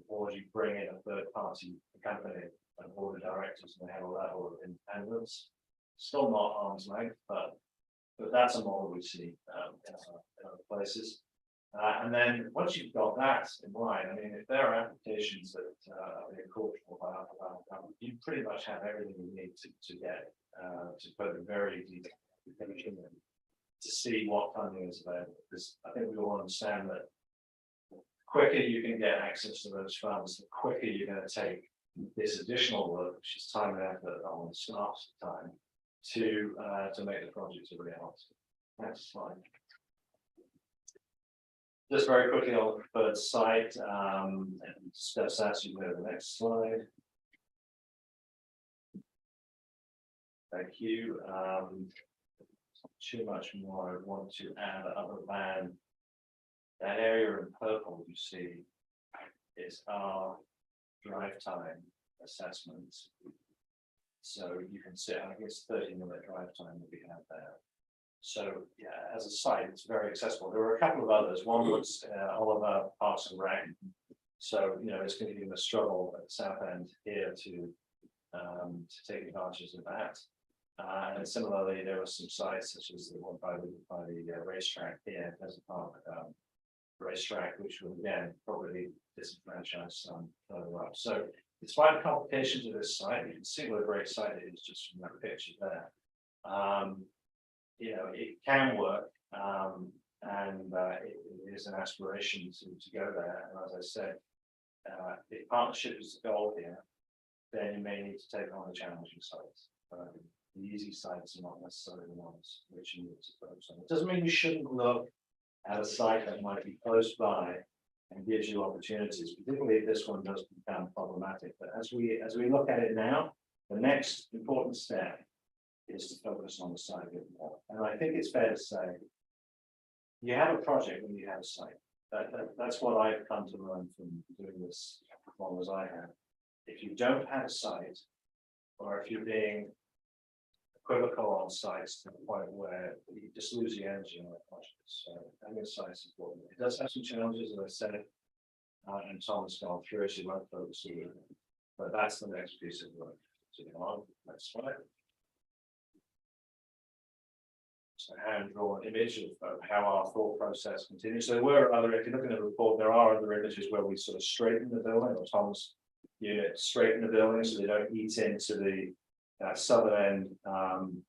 Or do you bring in a third party company, an board of directors, and they have a level of independence? Still not arm's length, but that's a model we see in other places. And then once you've got that in mind, I mean, if there are applications that are being called for by you pretty much have everything you need to get to put a very detailed in to see what funding is available. Because I think we all understand that the quicker you can get access to those funds, the quicker you're going to take this additional work, which is time and effort on the staff's time, to make the project a reality. Next slide. Just very quickly on the preferred site, and steps as you go to the next slide. Thank you. Too much more I want to add other than that area in purple you see is our drive time assessments. So you can see, I think it's 30-minute drive time that we have there. So yeah, as a site, it's very accessible. There were a couple of others. One was Oliver Parks and Rec. So it's going to be a struggle at the south end here to take advantage of that. And similarly, there were some sites such as the one by the racetrack here, as a part of racetrack, which will again probably disenfranchise some further up. So despite the complications of this site, you can see what a great site it is just from that picture there. It can work, and it is an aspiration to go there. And as I said, if partnership is the goal here, then you may need to take on the challenging sites. The easy sites are not necessarily the ones which you need to focus on. It doesn't mean you shouldn't look at a site that might be close by and gives you opportunities, particularly if this one does become problematic. But as we look at it now, the next important step is to focus on the site a bit more. And I think it's fair to say, you have a project when you have a site. That's what I've come to learn from doing this as long as I have. If you don't have a site, or if you're being equivocal on sites to the point where you just lose the energy on it. So having a site is important. It does have some challenges, as I said, and Tom has gone through it, so you won't focus on it. But that's the next piece of work. So on, next slide. So hand drawn image of how our thought process continues. So there were other, if you look at the report, there are other images where we sort of straighten the building, or Tom's unit straighten the building so they don't eat into the southern end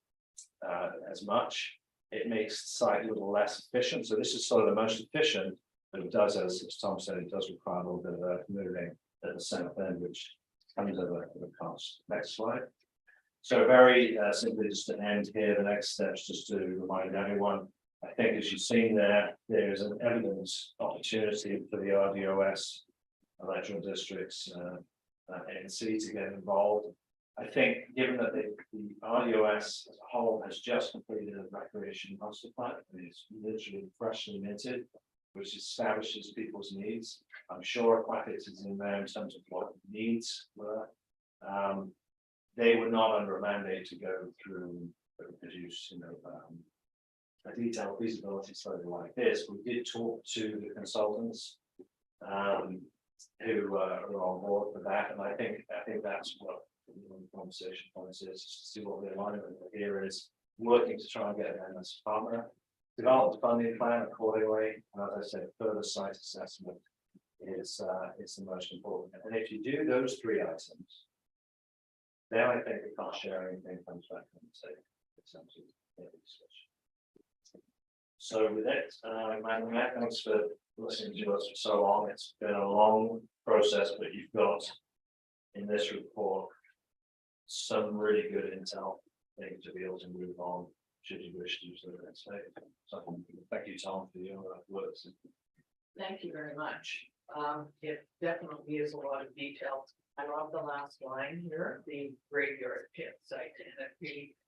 as much. It makes the site a little less efficient. So this is sort of the most efficient, but it does, as Tom said, it does require a little bit of moving at the south end, which comes at a cost. Next slide. So very simply, just to end here, the next steps, just to remind everyone, I think as you've seen there, there is an evidence opportunity for the RDOS, electoral districts, ANC to get involved. I think given that the RDOS as a whole has just completed a recreation master plan, and it's literally freshly minted, which establishes people's needs. I'm sure Aquatics is in there in terms of what needs were. They were not under a mandate to go through and produce, a detailed feasibility study like this. We did talk to the consultants who are on board for that, and I think that's what the conversation points is, to see what the alignment here is, working to try and get them as a partner, develop the funding plan accordingly, and as I said, further site assessment is the most important. And if you do those three items, then I think the cost sharing thing comes back on the table. So with it, Madam Mayor, thanks for listening to us for so long. It's been a long process, but you've got in this report some really good intel things to be able to move on should you wish to use the next stage. So thank you, Tom, for your words. Thank you very much. It definitely is a lot of detail. I love the last line here, the graveyard pit site, and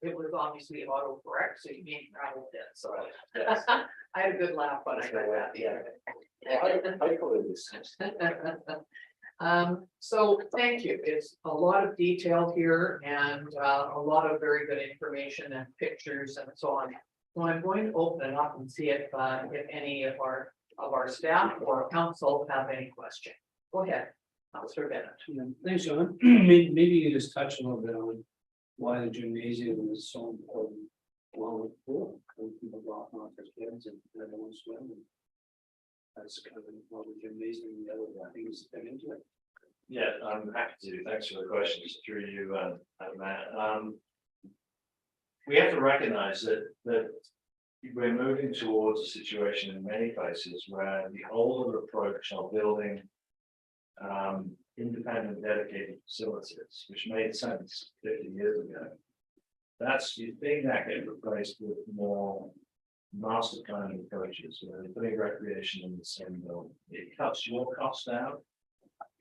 it was obviously autocorrect, so you mean gravel pit, so Yes. I had a good laugh when I read that the other day. So thank you. It's a lot of detail here and a lot of very good information and pictures and so on. So I'm going to open it up and see if any of our staff or council have any questions. Go ahead, Councillor Bennett. Yeah, thanks, John. Maybe you just touch a little bit on why the gymnasium is so important. Along with pool, when people go off and their kids and everyone swim. And that's kind of what the gymnasium and the other things that fit into it. Yeah, I'm happy to. Thanks for the questions through you, Matt. We have to recognize that we're moving towards a situation in many places where the older approach of building independent dedicated facilities, which made sense 50 years ago. You're seeing that get replaced with more master planning approaches where they're putting recreation in the same building. It cuts your costs down.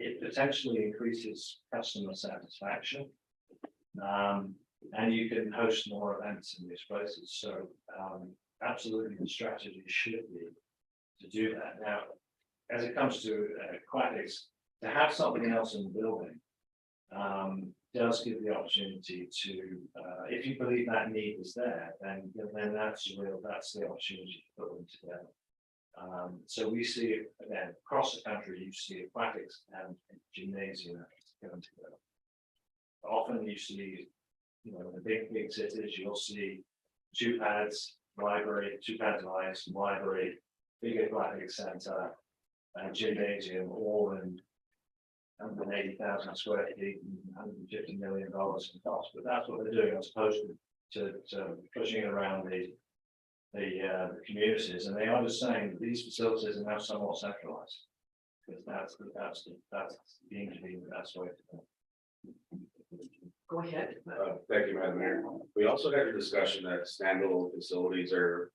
It potentially increases customer satisfaction. And you can host more events in these places. So absolutely the strategy should be to do that. Now, as it comes to aquatics, to have something else in the building does give the opportunity to, if you believe that need is there, then that's the opportunity to put them together. So we see it again across the country. You see aquatics and gymnasium going together. Often you see, in the big cities, you'll see 2 pads, library, 2 pads of ice, library, big aquatic center, and gymnasium, all in 180,000 square feet and $150 million in cost. But that's what they're doing, as opposed to pushing it around the communities. And they are just saying that these facilities are now somewhat centralized, because that's being to be the best way to go. Go ahead. Thank you, Madam Mayor. We also had a discussion that standalone facilities are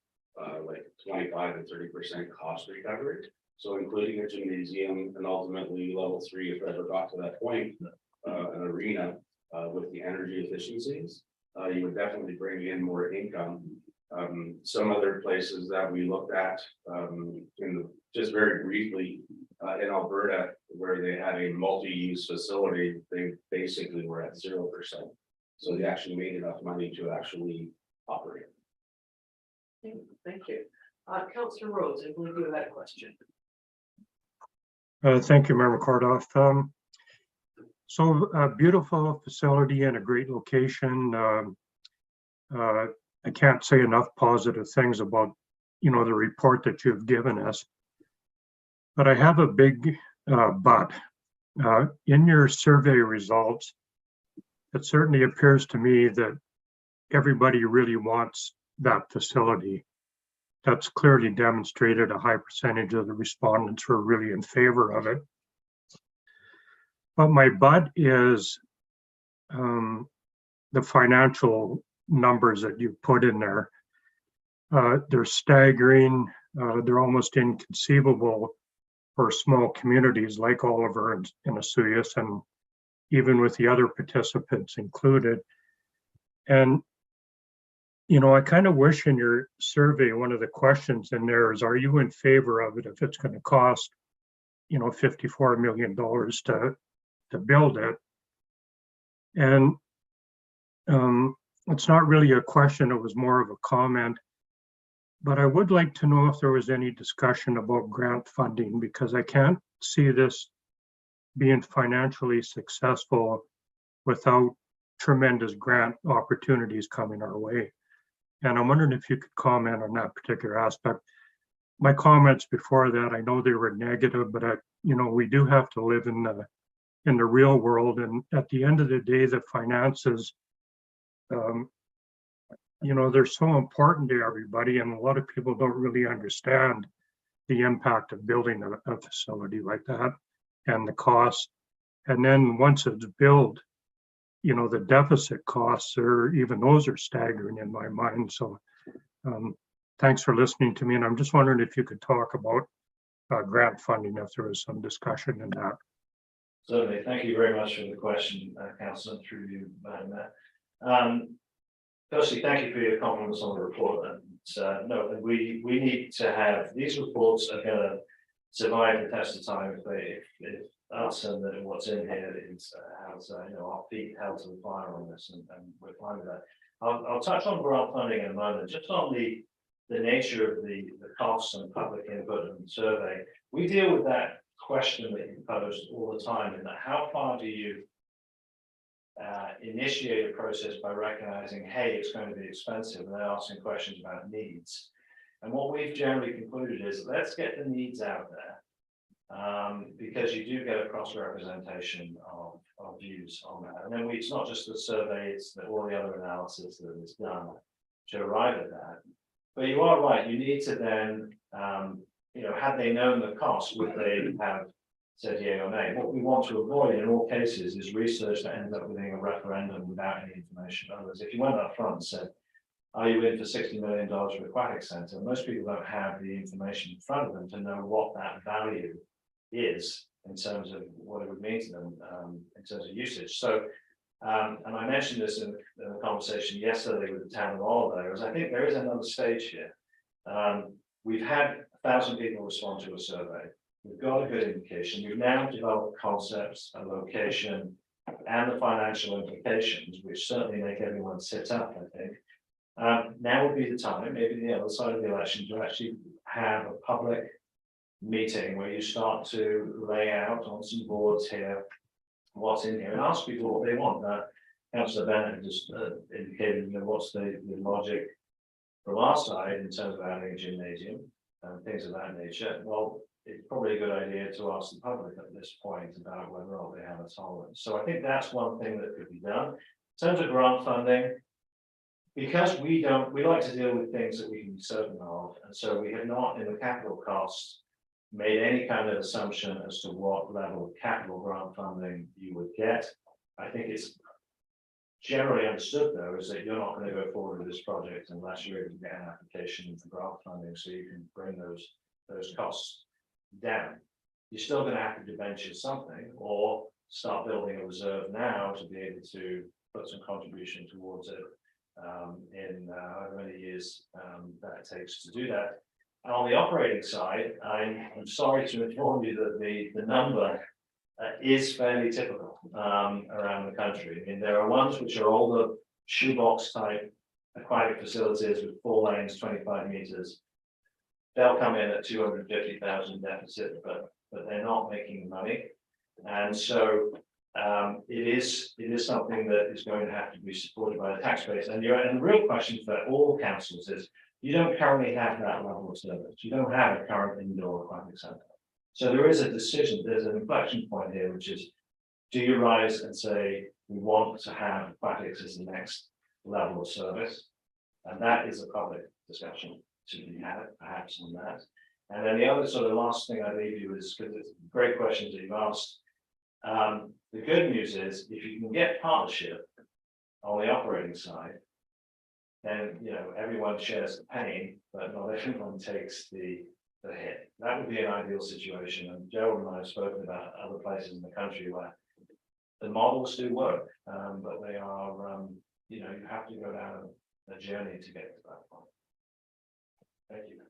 like 25 and 30% cost recovery. So including a gymnasium and ultimately level 3, if I ever got to that point, an arena with the energy efficiencies, you would definitely bring in more income Some other places that we looked at, just very briefly, in Alberta, where they had a multi-use facility, they basically were at 0%. So they actually made enough money to actually operate. Thank you. Councillor Rhodes, I believe you had a question. Thank you, Member Kordoff. So a beautiful facility and a great location. I can't say enough positive things about, the report that you've given us. But I have a big but. In your survey results, it certainly appears to me that everybody really wants that facility. That's clearly demonstrated. A high percentage of the respondents were really in favor of it. But my but is the financial numbers that you put in there. They're staggering. They're almost inconceivable for small communities like Oliver and Osoyoos, and even with the other participants included. And I kind of wish in your survey, one of the questions in there is, are you in favor of it if it's going to cost, $54 million to build it? And it's not really a question, it was more of a comment. But I would like to know if there was any discussion about grant funding, because I can't see this being financially successful without tremendous grant opportunities coming our way. And I'm wondering if you could comment on that particular aspect. My comments before that, I know they were negative, but we do have to live in the real world. And at the end of the day, the finances, they're so important to everybody, and a lot of people don't really understand the impact of building a facility like that and the cost. And then once it's built, the deficit costs those are staggering in my mind. So thanks for listening to me. And I'm just wondering if you could talk about grant funding, if there was some discussion in that. Certainly, thank you very much for the question, Councillor, through you, Madam Mayor. Firstly, thank you for your comments on the report. And no, we need to have, these reports are going to survive the test of time if us and what's in here is has our feet held to the fire on this, and we're fine with that. I'll touch on grant funding in a moment. Just on the nature of the costs and public input and survey, we deal with that question that you posed all the time, in that how far do you initiate a process by recognizing, hey, it's going to be expensive, and then asking questions about needs. And what we've generally concluded is, let's get the needs out there, because you do get a cross-representation of views on that. And then it's not just the survey, it's all the other analysis that is done to arrive at that. But you are right, you need to then, had they known the cost, would they have said yea or nay? What we want to avoid in all cases is research that ends up being a referendum without any information. In other words, if you went up front and said, are you in for $60 million for Aquatic Centre? Most people don't have the information in front of them to know what that value is in terms of what it would mean to them in terms of usage. So, and I mentioned this in the conversation yesterday with the town of Oliver, I think there is another stage here. We've had 1,000 people respond to a survey. We've got a good indication. We've now developed concepts, a location, and the financial implications, which certainly make everyone sit up, I think. Now would be the time, maybe the other side of the election, to actually have a public meeting where you start to lay out on some boards here what's in here and ask people what they want. Councillor Bennett just indicated, what's the logic from our side in terms of adding a gymnasium and things of that nature. Well, it's probably a good idea to ask the public at this point about whether or not they have a tolerance. So I think that's one thing that could be done. In terms of grant funding, because we like to deal with things that we can be certain of, and so we have not, in the capital costs, made any kind of assumption as to what level of capital grant funding you would get. I think it's generally understood, though, is that you're not going to go forward with this project unless you're able to get an application for grant funding, so you can bring those costs down. You're still going to have to debenture something, or start building a reserve now to be able to put some contribution towards it in however many years that it takes to do that. And on the operating side, I'm sorry to inform you that the number is fairly typical around the country. I mean, there are ones which are older shoebox type aquatic facilities with 4 lanes, 25 meters. They'll come in at 250,000 deficit, but they're not making money. And so it is something that is going to have to be supported by the taxpayers. And the real question for all councils is, you don't currently have that level of service. You don't have a current indoor aquatic center. So there is a decision, there's an inflection point here, which is, do you rise and say, we want to have aquatics as the next level of service? And that is a public discussion to be had, perhaps, on that. And then the other sort of last thing I leave you is, because it's great questions that you've asked. The good news is, if you can get partnership on the operating side, then, you know, everyone shares the pain, but not everyone takes the hit. That would be an ideal situation, and Joe and I have spoken about other places in the country where the models do work, but they are, you know, you have to go down a journey to get to that point. Thank you.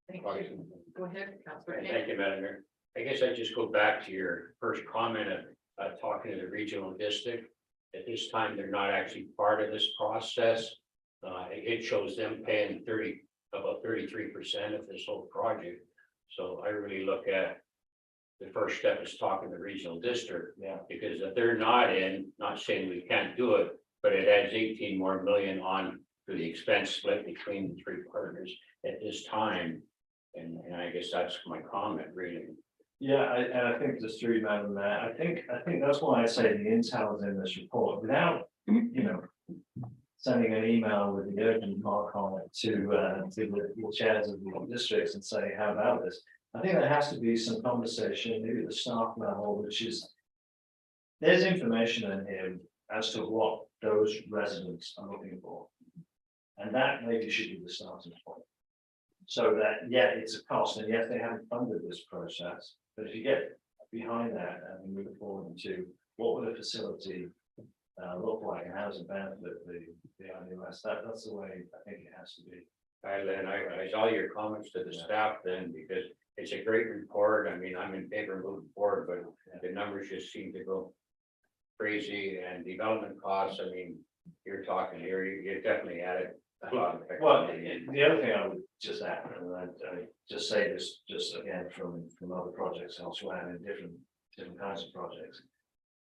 Thank you. Go ahead, Councillor. Thank you, Madam Mayor. I guess I just go back to your first comment of talking to the regional district. At this time, they're not actually part of this process. It shows them paying about 33% of this whole project. So I really look at the first step is talking to the regional district. Yeah. Because if they're not in, not saying we can't do it, but it adds 18 more million on to the expense split between the 3 partners at this time. And I guess that's my comment, really. Yeah, and I think just through Madam Mayor, I think that's why I say the intel is in this report, without, you know, sending an email with the urgent mark on it to the chairs of the districts and say, how about this? I think there has to be some conversation, maybe at the staff level, which is, there's information in here as to what those residents are looking for. And that maybe should be the starting point. So that, yeah, it's a cost, and yes, they haven't funded this process, but if you get behind that and move forward to what would a facility look like, and how does it benefit the IUS, that's the way I think it has to be. I saw your comments to the staff then, because it's a great report. I mean, I'm in favor of moving forward, but the numbers just seem to go crazy, and development costs, I mean, you're talking here, you definitely added a lot of. Well, the other thing I would just add, and I just say this just again from other projects elsewhere and different kinds of projects.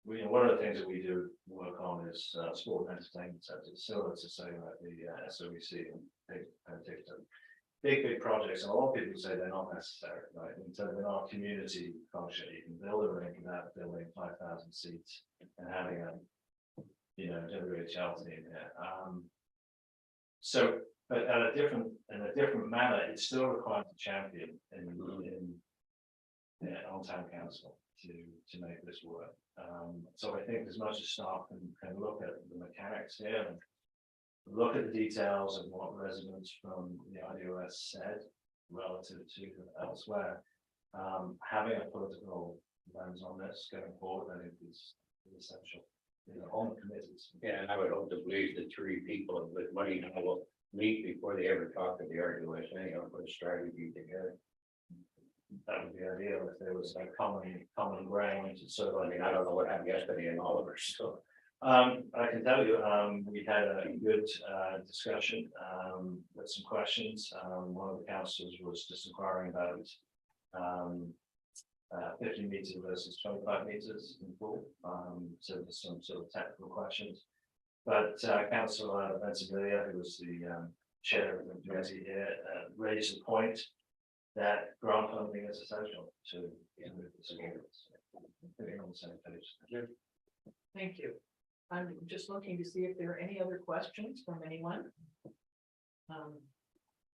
One of the things that we do work on is sport and entertainment centers, similar to say like the SOEC and TikTok. Big projects, and a lot of people say they're not necessary, right? In terms of our community function, you can build a rink without building 5,000 seats and having a, you know, WHL team here. So, but in a different manner, it still requires a champion on town council to make this work. So I think as much as staff can look at the mechanics here and look at the details of what residents from the IDOS said relative to elsewhere, having a political lens on this going forward, I think is essential. You know, on the committees. Yeah, and I would hope to believe the 3 people with money now will meet before they ever talk to the RDOS, anyhow, put a strategy together. That would be ideal if there was a common ground. So I mean, I don't know what happened yesterday in Oliver, so. I can tell you, we had a good discussion with some questions. One of the councillors was just inquiring about 50 meters versus 25 meters in pool. So there's some sort of technical questions. But Councillor Ventimiglia, who was the chair of the committee here, raised the point that grant funding is essential to move this forward. Getting on the same page. Thank you. I'm just looking to see if there are any other questions from anyone.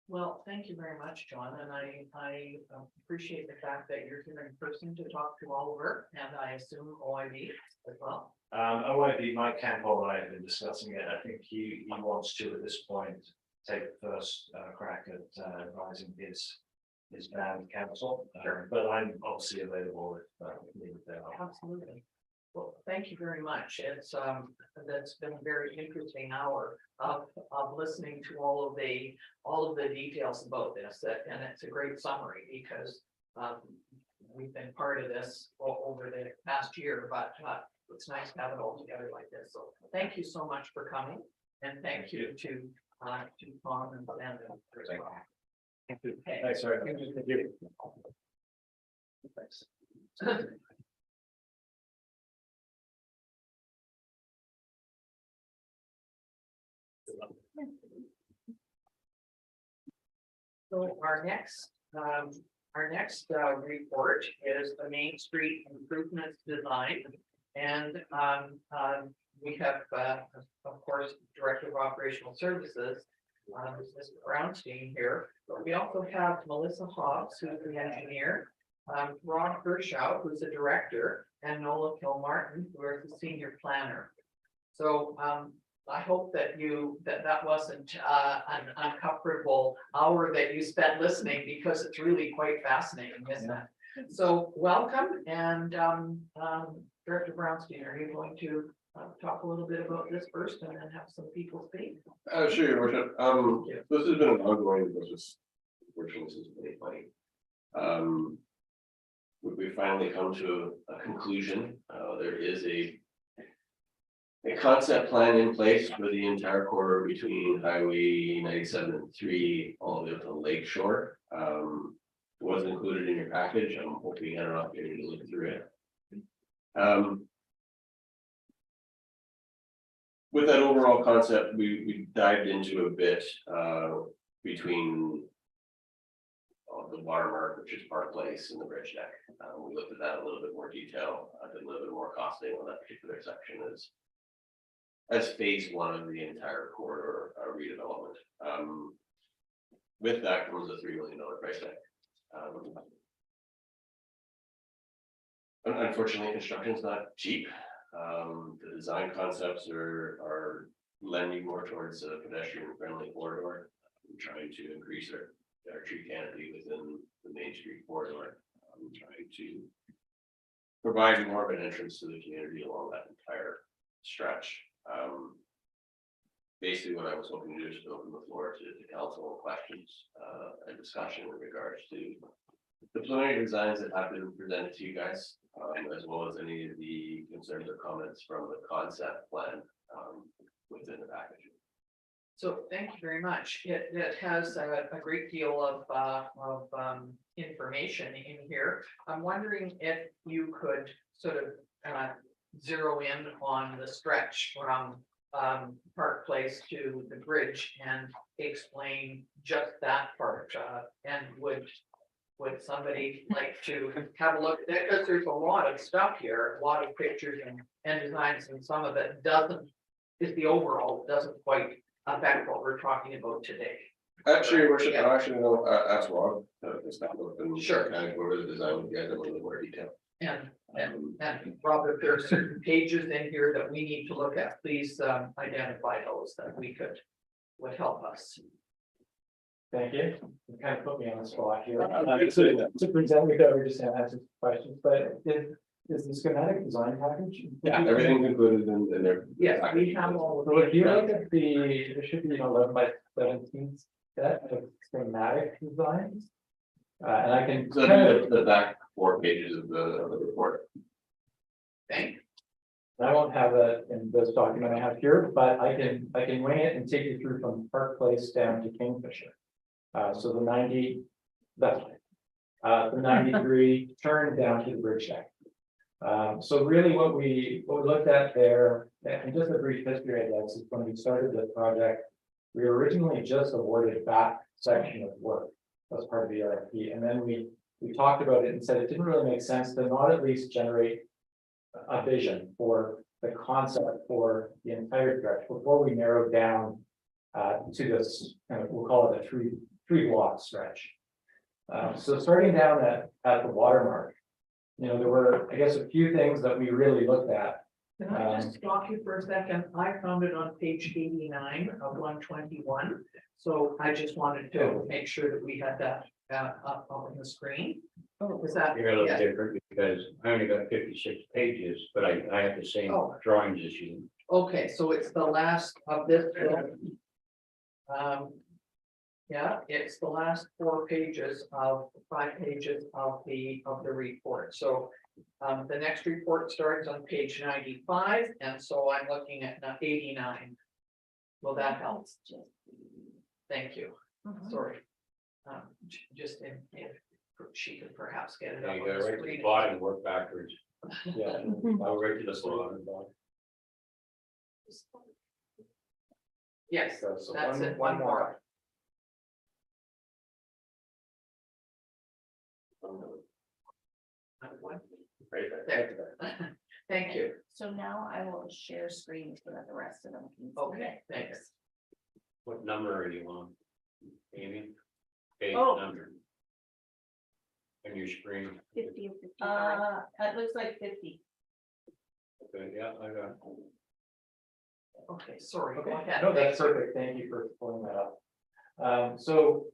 Well, thank you very much, John, and I appreciate the fact that you're here in person to talk to Oliver, and I assume OIB as well. OIB, Mike Campbell and I have been discussing it. I think he wants to, at this point, take the first crack at advising his band council. But I'm obviously available if needed there. Absolutely. Well, thank you very much. That's been a very interesting hour of listening to all of the details about this. And it's a great summary because, we've been part of this over the past year, but, it's nice to have it all together like this. So thank you so much for coming and thank you to Tom and Brandon. Thank you. Okay. Thanks, sir. Thank you. Thanks. So our next report is the Main Street Improvements Design. And we have, of course, Director of Operational Services, Mr. Brownstein here, but we also have Melissa Hobbs, who's the engineer, Ron Kershaw, who's the director, and Nola Kilmartin, who is the senior planner. So I hope that that wasn't an uncomfortable hour that you spent listening, because it's really quite fascinating, isn't it? So welcome, and Director Brownstein, are you going to talk a little bit about this first and then have some people speak? Sure, Your Worship. This has been an ongoing process, unfortunately, since 2020. We finally come to a conclusion. There is a concept plan in place for the entire corridor between Highway 97 and 3 all the way up to the Lake Shore. Was included in your package. I'm hoping you had an opportunity to look through it. With that overall concept, we dived into a bit between the watermark, which is Park Place, and the bridge deck. We looked at that in a little bit more detail. I did a little bit more costing on that particular section as phase one of the entire corridor redevelopment. With that comes a $3 million price tag. Unfortunately, construction is not cheap. The design concepts are lending more towards a pedestrian friendly corridor. I'm trying to increase our tree canopy within the Main Street corridor. I'm trying to provide more of an entrance to the community along that entire stretch. Basically, what I was hoping to do is open the floor to council questions and discussion in regards to the preliminary designs that have been presented to you guys, as well as any of the concerns or comments from the concept plan within the package. So thank you very much. It has a great deal of information in here. I'm wondering if you could sort of zero in on the stretch from Park Place to the bridge and explain just that part. And would somebody like to have a look at that? Because there's a lot of stuff here, a lot of pictures and designs, and some of it doesn't quite affect what we're talking about today. Actually, Your Worship, I actually know ask Rob to step up and Sure. kind of go over the design with you guys in a little more detail. And Rob, if there are certain pages in here that we need to look at, please identify those that would help us. Thank you. You kind of put me on the spot here. To present, we could just answer questions, but is the schematic design package? Yeah, everything's included in there. Yes, we have all of So if you those. look at there should be an 11 by 17 set of schematic designs. And I can So kind of, the back 4 pages of the report. Thank you. I won't have that in this document I have here, but I can wing it and take you through from Park Place down to Kingfisher. So the 90, that's right. The 93 turn down to the bridge deck. So really what we looked at there, and just a brief history, I guess, is when we started the project, we were originally just awarded that section of work as part of the RFP. And then we talked about it and said it didn't really make sense to not at least generate a vision for the concept for the entire stretch before we narrowed down to this kind of, we'll call it a three block stretch. So starting down at the watermark, there were, I guess, a few things that we really looked at. Can I just stop you for a second? I found it on page 89 of 121. So I just wanted to make sure that we had that up on the screen. Is that? You're a little yeah. different because I only got 56 pages, but I have the same Oh. drawings as you. Okay, so it's the last of this. Yeah, it's the last 4 pages of 5 pages of the report, so. The next report starts on page 95, and so I'm looking at 89. Will that help? Thank you, sorry. Just if she could perhaps get it You up go on the right to the screen. bottom, work backwards. Yeah. Go right to the bottom. Yes, So that's it, one one more. more. One. Right There. Thank you. So now I will share screen so that the rest of them can. see Okay, it. thanks. What number are you on? Amy? Page Oh. number. On your screen. 50 or 55. It looks like 50. Okay, yeah, I got. Okay, sorry, go Okay, ahead. no, that's perfect. Thank you for pulling that up. So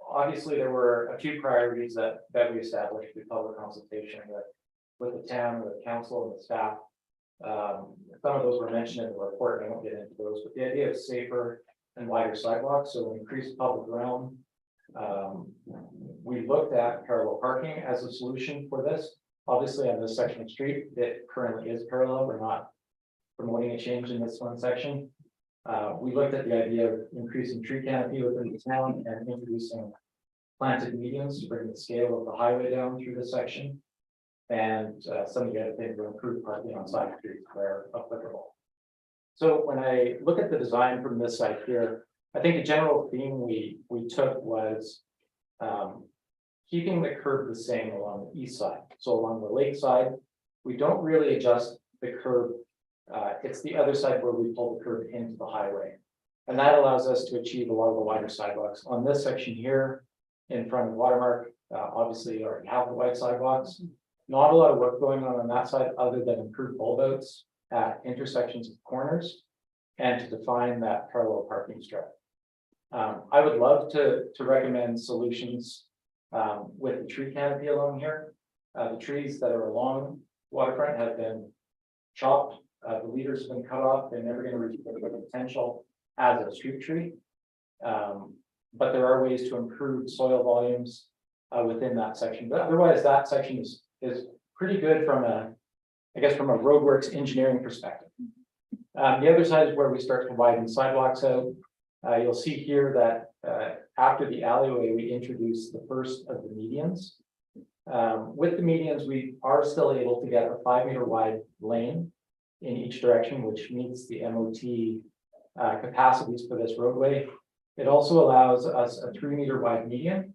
obviously there were a few priorities that we established through public consultation with the town, with council and the staff. Some of those were mentioned in the report, and I won't get into those, but the idea of safer and wider sidewalks, so increased public realm. We looked at parallel parking as a solution for this. Obviously, on this section of street, it currently is parallel. We're not promoting a change in this one section. We looked at the idea of increasing tree canopy within the town and introducing planted medians to bring the scale of the highway down through this section. And some of the other things were improved parking on side streets where applicable. So when I look at the design from this side here, I think the general theme we took was keeping the curb the same along the east side. So along the lake side, we don't really adjust the curb. It's the other side where we pull the curb into the highway. And that allows us to achieve a lot of the wider sidewalks. On this section here, in front of Watermark, obviously you already have the wide sidewalks. Not a lot of work going on that side other than improved bulb outs at intersections of corners and to define that parallel parking strip. I would love to recommend solutions with the tree canopy along here. The trees that are along waterfront have been chopped. The leaders have been cut off. They're never going to reach their potential as a street tree. But there are ways to improve soil volumes within that section. But otherwise, that section is pretty good from I guess from a roadworks engineering perspective. The other side is where we start to widen sidewalks out. You'll see here that after the alleyway, we introduced the first of the medians. With the medians, we are still able to get a 5-meter wide lane in each direction, which meets the MOT capacities for this roadway. It also allows us a 3-meter wide median,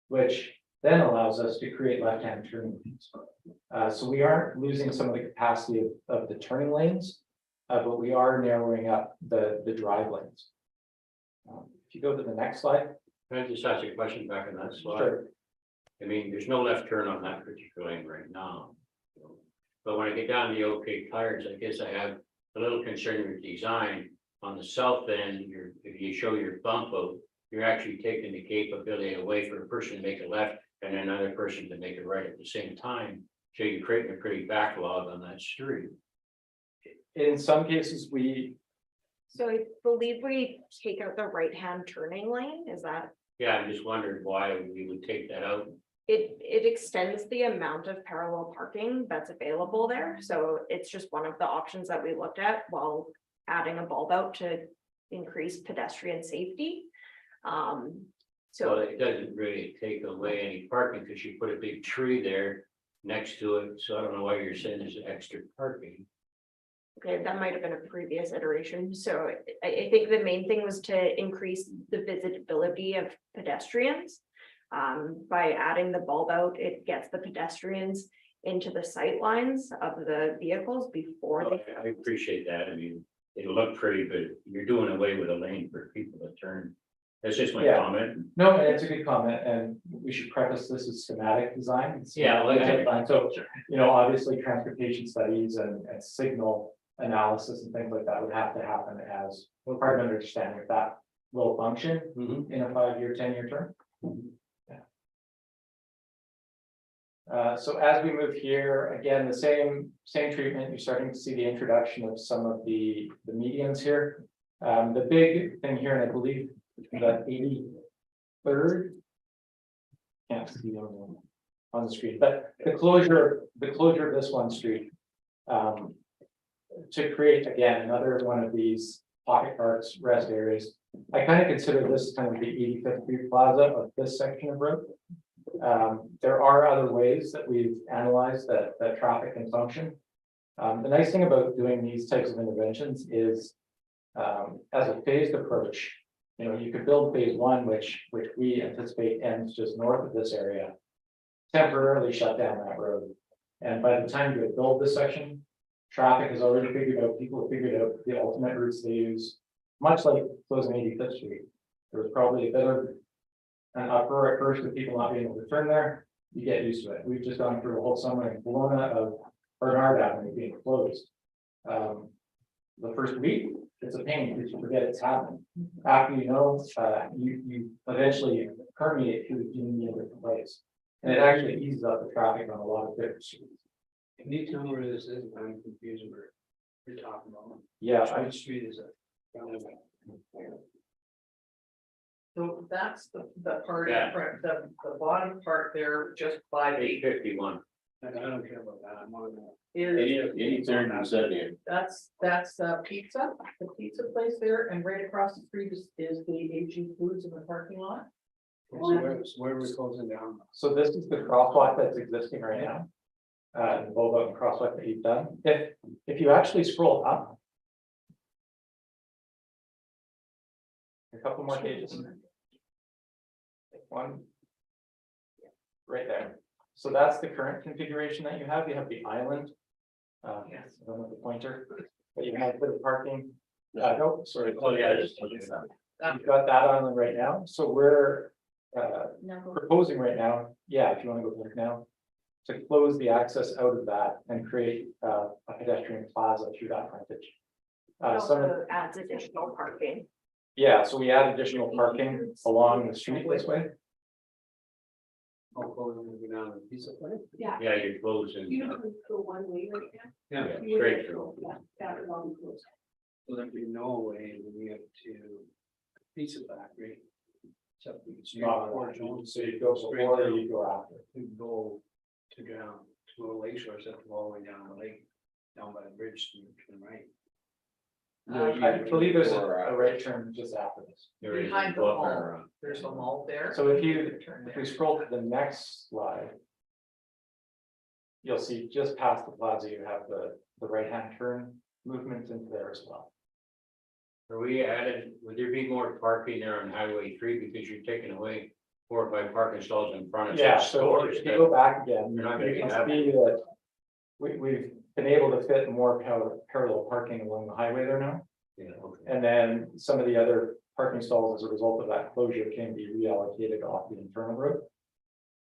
which then allows us to create left-hand turning lanes. So we aren't losing some of the capacity of the turning lanes, but we are narrowing up the drive lanes. If you go to the next slide. Can I just ask you a question back on that slide? Sure. I mean, there's no left turn on that particular lane right now. But when I get down to the OK Tires, I guess I have a little concern with design. On the south end, if you show your bump out, you're actually taking the capability away for a person to make a left and another person to make it right at the same time. So you're creating a pretty backlog on that street. In some cases, So I believe we take out the right-hand turning lane, is that? Yeah, I'm just wondering why we would take that out. It extends the amount of parallel parking that's available there, so it's just one of the options that we looked at while adding a bulb out to increase pedestrian safety. So So it doesn't really take away any parking because you put a big tree there next to it. So I don't know why you're saying there's extra parking. okay, that might have been a previous iteration, so I think the main thing was to increase the visibility of pedestrians. By adding the bulb out, it gets the pedestrians into the sight lines of the vehicles before Well, they. I appreciate that. I mean, it'll look pretty, but you're doing away with a lane for people to turn. That's just my Yeah. comment. no, it's a good comment, and we should preface this as schematic design. It's Yeah, not like- legit design. So, obviously transportation studies and signal analysis and things like that would have to happen as part of understanding if that will function Mhm. in a 5-year, 10-year term. So as we move here, again, the same treatment, you're starting to see the introduction of some of the medians here. The big thing here, and I believe the 83rd. Can't see on the screen, but the closure of this one street. To create again, another one of these pocket parks, rest areas. I kind of consider this kind of the 85th Street Plaza of this section of road. There are other ways that we've analyzed that traffic can function. The nice thing about doing these types of interventions is, as a phased approach, you know, you could build phase one, which we anticipate ends just north of this area, temporarily shut down that road. And by the time you build this section, traffic has already figured out, people have figured out the ultimate routes they use, much like closing 85th Street. There was probably a bit of an uproar at first with people not being able to turn there. You get used to it. We've just gone through a whole summer in Kelowna of Bernard Avenue being closed. The first week, it's a pain because you forget it's happening. After you know, you eventually permeate through the community in a different ways. And it actually eases up the traffic on a lot of different streets. Can you tell me where this is? I'm confused where you're talking about. Yeah, Which street is it? So that's the part, Yeah. the bottom part there, just by the 851. I don't care about that. I'm on that. is. That's pizza, the pizza place there, and right across the street is the AG Foods in the parking lot. So where are we closing down? so this is the crosswalk that's existing right now. The bulb and crosswalk that you've done. If you actually scroll up. A couple more pages. One. Right there. So that's the current configuration that you have. You have the island. Yes, I don't know the pointer, but you have the parking. Nope, sorry. Oh, yeah, You've got that island right now. So we're proposing right now, yeah, if you want to go back now. To close the access out of that and create a pedestrian plaza through that frontage. It Some of, also adds additional parking. yeah, so we add additional parking along the street this way. Oh, going to go down to the pizza place? Yeah. Yeah, you're closing. go one way right now. Yeah, straight through. That is all closed. So there'd be no way when we get to pizza factory. Except we could Not Fort allowed. Jones, So you go before or you go after. we could go to down to a lake shore, except to go all the way down the lake, down by the bridge to the right. I believe there's a right turn just after this. There is a Behind the buffer. mall, there's a mall there. So if you, Turn if there. we scroll to the next slide. You'll see just past the plaza, you have the right-hand turn movement into there as well. Are we added, would there be more parking there on Highway 3 because you're taking away 4 or 5 parking stalls in front of Yeah, some so stores if you that- go back again, You're not gonna you get can that. see that. We've been able to fit more parallel parking along the highway there now. Yeah, okay. And then some of the other parking stalls as a result of that closure can be reallocated off the internal road.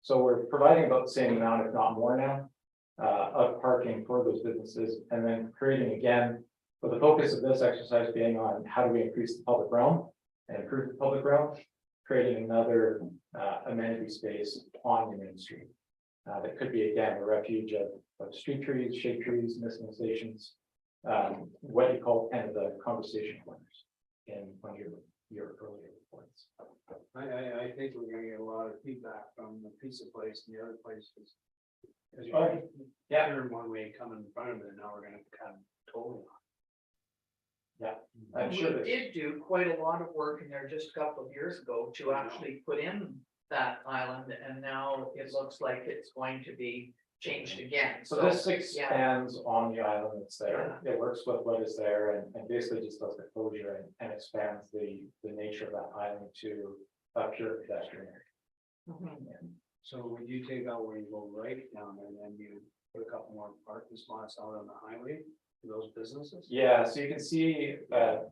So we're providing about the same amount, if not more now, of parking for those businesses, and then creating again, with the focus of this exercise being on how do we increase the public realm and improve the public realm, creating another amenity space on the main street. That could be again a refuge of street trees, shade trees, missing stations, what you call kind of the conversation corners in one of your earlier reports. I think we're gonna get a lot of feedback from the pizza place and the other places. Cause you Oh, yeah. turn one way coming in front of it, and now we're gonna kind of totally. I'm We sure that, did do quite a lot of work in there just a couple of years ago to actually put in that island, and now it looks like it's going to be changed again. so this expands on the island that's there. Yeah. It works with what is there and basically just does the closure and expands the nature of that island to a pure pedestrian area. Mhm. So would you take out where you go right down there, and then you put a couple more parking spots out on the highway for those businesses? Yeah, so you can see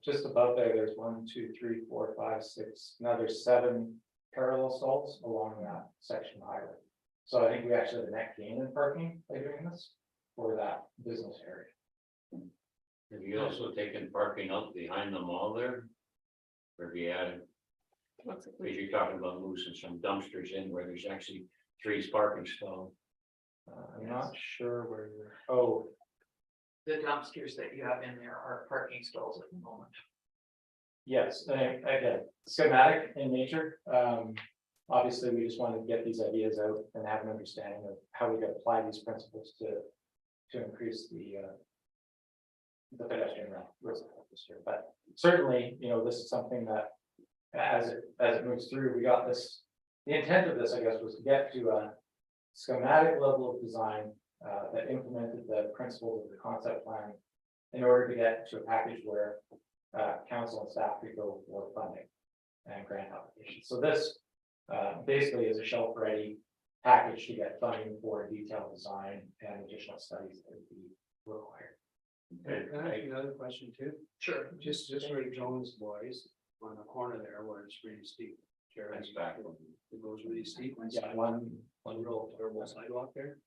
just above there, there's 1, 2, 3, 4, 5, 6, another 7 parallel stalls along that section of highway. So I think we actually have a net gain in parking by doing this for that business area. Have you also taken parking up behind the mall there? Or have you added, because you're talking about moving some dumpsters in where there's actually 3 parking stalls. I'm not sure where you're, oh, The dumpsters that you have in there are parking stalls at the moment. yes, again, schematic in nature. Obviously, we just wanted to get these ideas out and have an understanding of how we could apply these principles to increase the pedestrian risk this year. But certainly, you know, this is something that as it moves through, we got this, the intent of this, I guess, was to get to a schematic level of design that implemented the principles of the concept plan in order to get to a package where council and staff could go for funding and grant applications. So this basically is a shelf-ready package to get funding for detailed design and additional studies that would be required. Can I ask you another question too? Sure. Just where Jones boys on the corner there where it's really steep. Jared, That's back. It goes really steep. Yeah, one real terrible sidewalk there.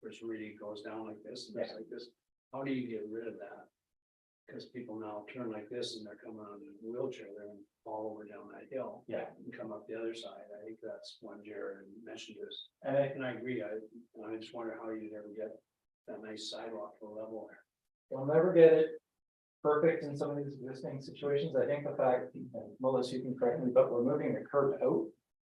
Which really goes down like this and it's like this. How do you get rid of that? Because people now turn like this and they're coming on in a wheelchair, they're gonna fall over down that hill. Yeah. And come up the other side. I think that's one Jared mentioned this. And I agree. I just wonder how you'd ever get that nice sidewalk to a level there. we'll never get it perfect in some of these existing situations. I think the fact, and Melissa, you can correct me, but we're moving the curb out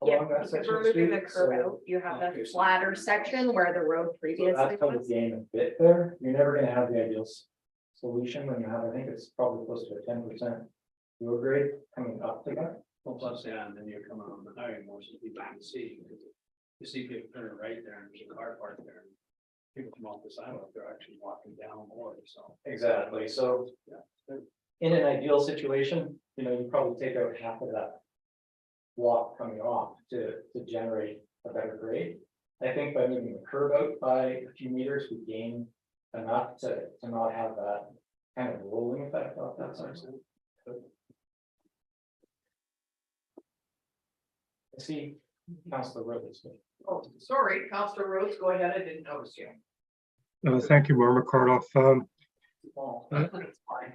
Yeah, along that if section we're of moving street. the curb so- out, you have Okay, the so- flatter section where the road So previously that's how the was. game a bit there. You're never gonna have the ideal solution when you have, I think it's probably close to a 10% road grade coming up to that. Well, plus, yeah, and then you're coming on the highway more so people can see. Because you see people turning right there and there's a car parked there. And people come off the sidewalk, they're actually walking down more, so. Exactly, so. Yeah. In an ideal situation, you know, you probably take out half of that. Walk coming off to generate a better grade. I think by moving the curb out by a few meters, we gain enough to not have that kind of rolling effect off that side. I see Councilor Rhodes. Oh, sorry, Councillor Rhodes, go ahead. I didn't notice you. Thank you, Mayor McCardoff. It's fine.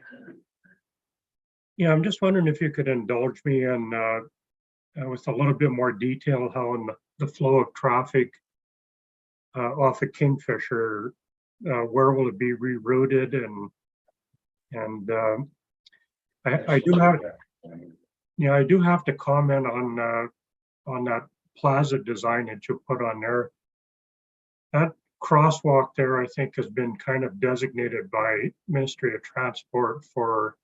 Yeah, I'm just wondering if you could indulge me in with a little bit more detail how in the flow of traffic off of Kingfisher, where will it be rerouted and I do have, yeah, I do have to comment on that plaza design that you put on there. That crosswalk there, I think, has been kind of designated by Ministry of Transport for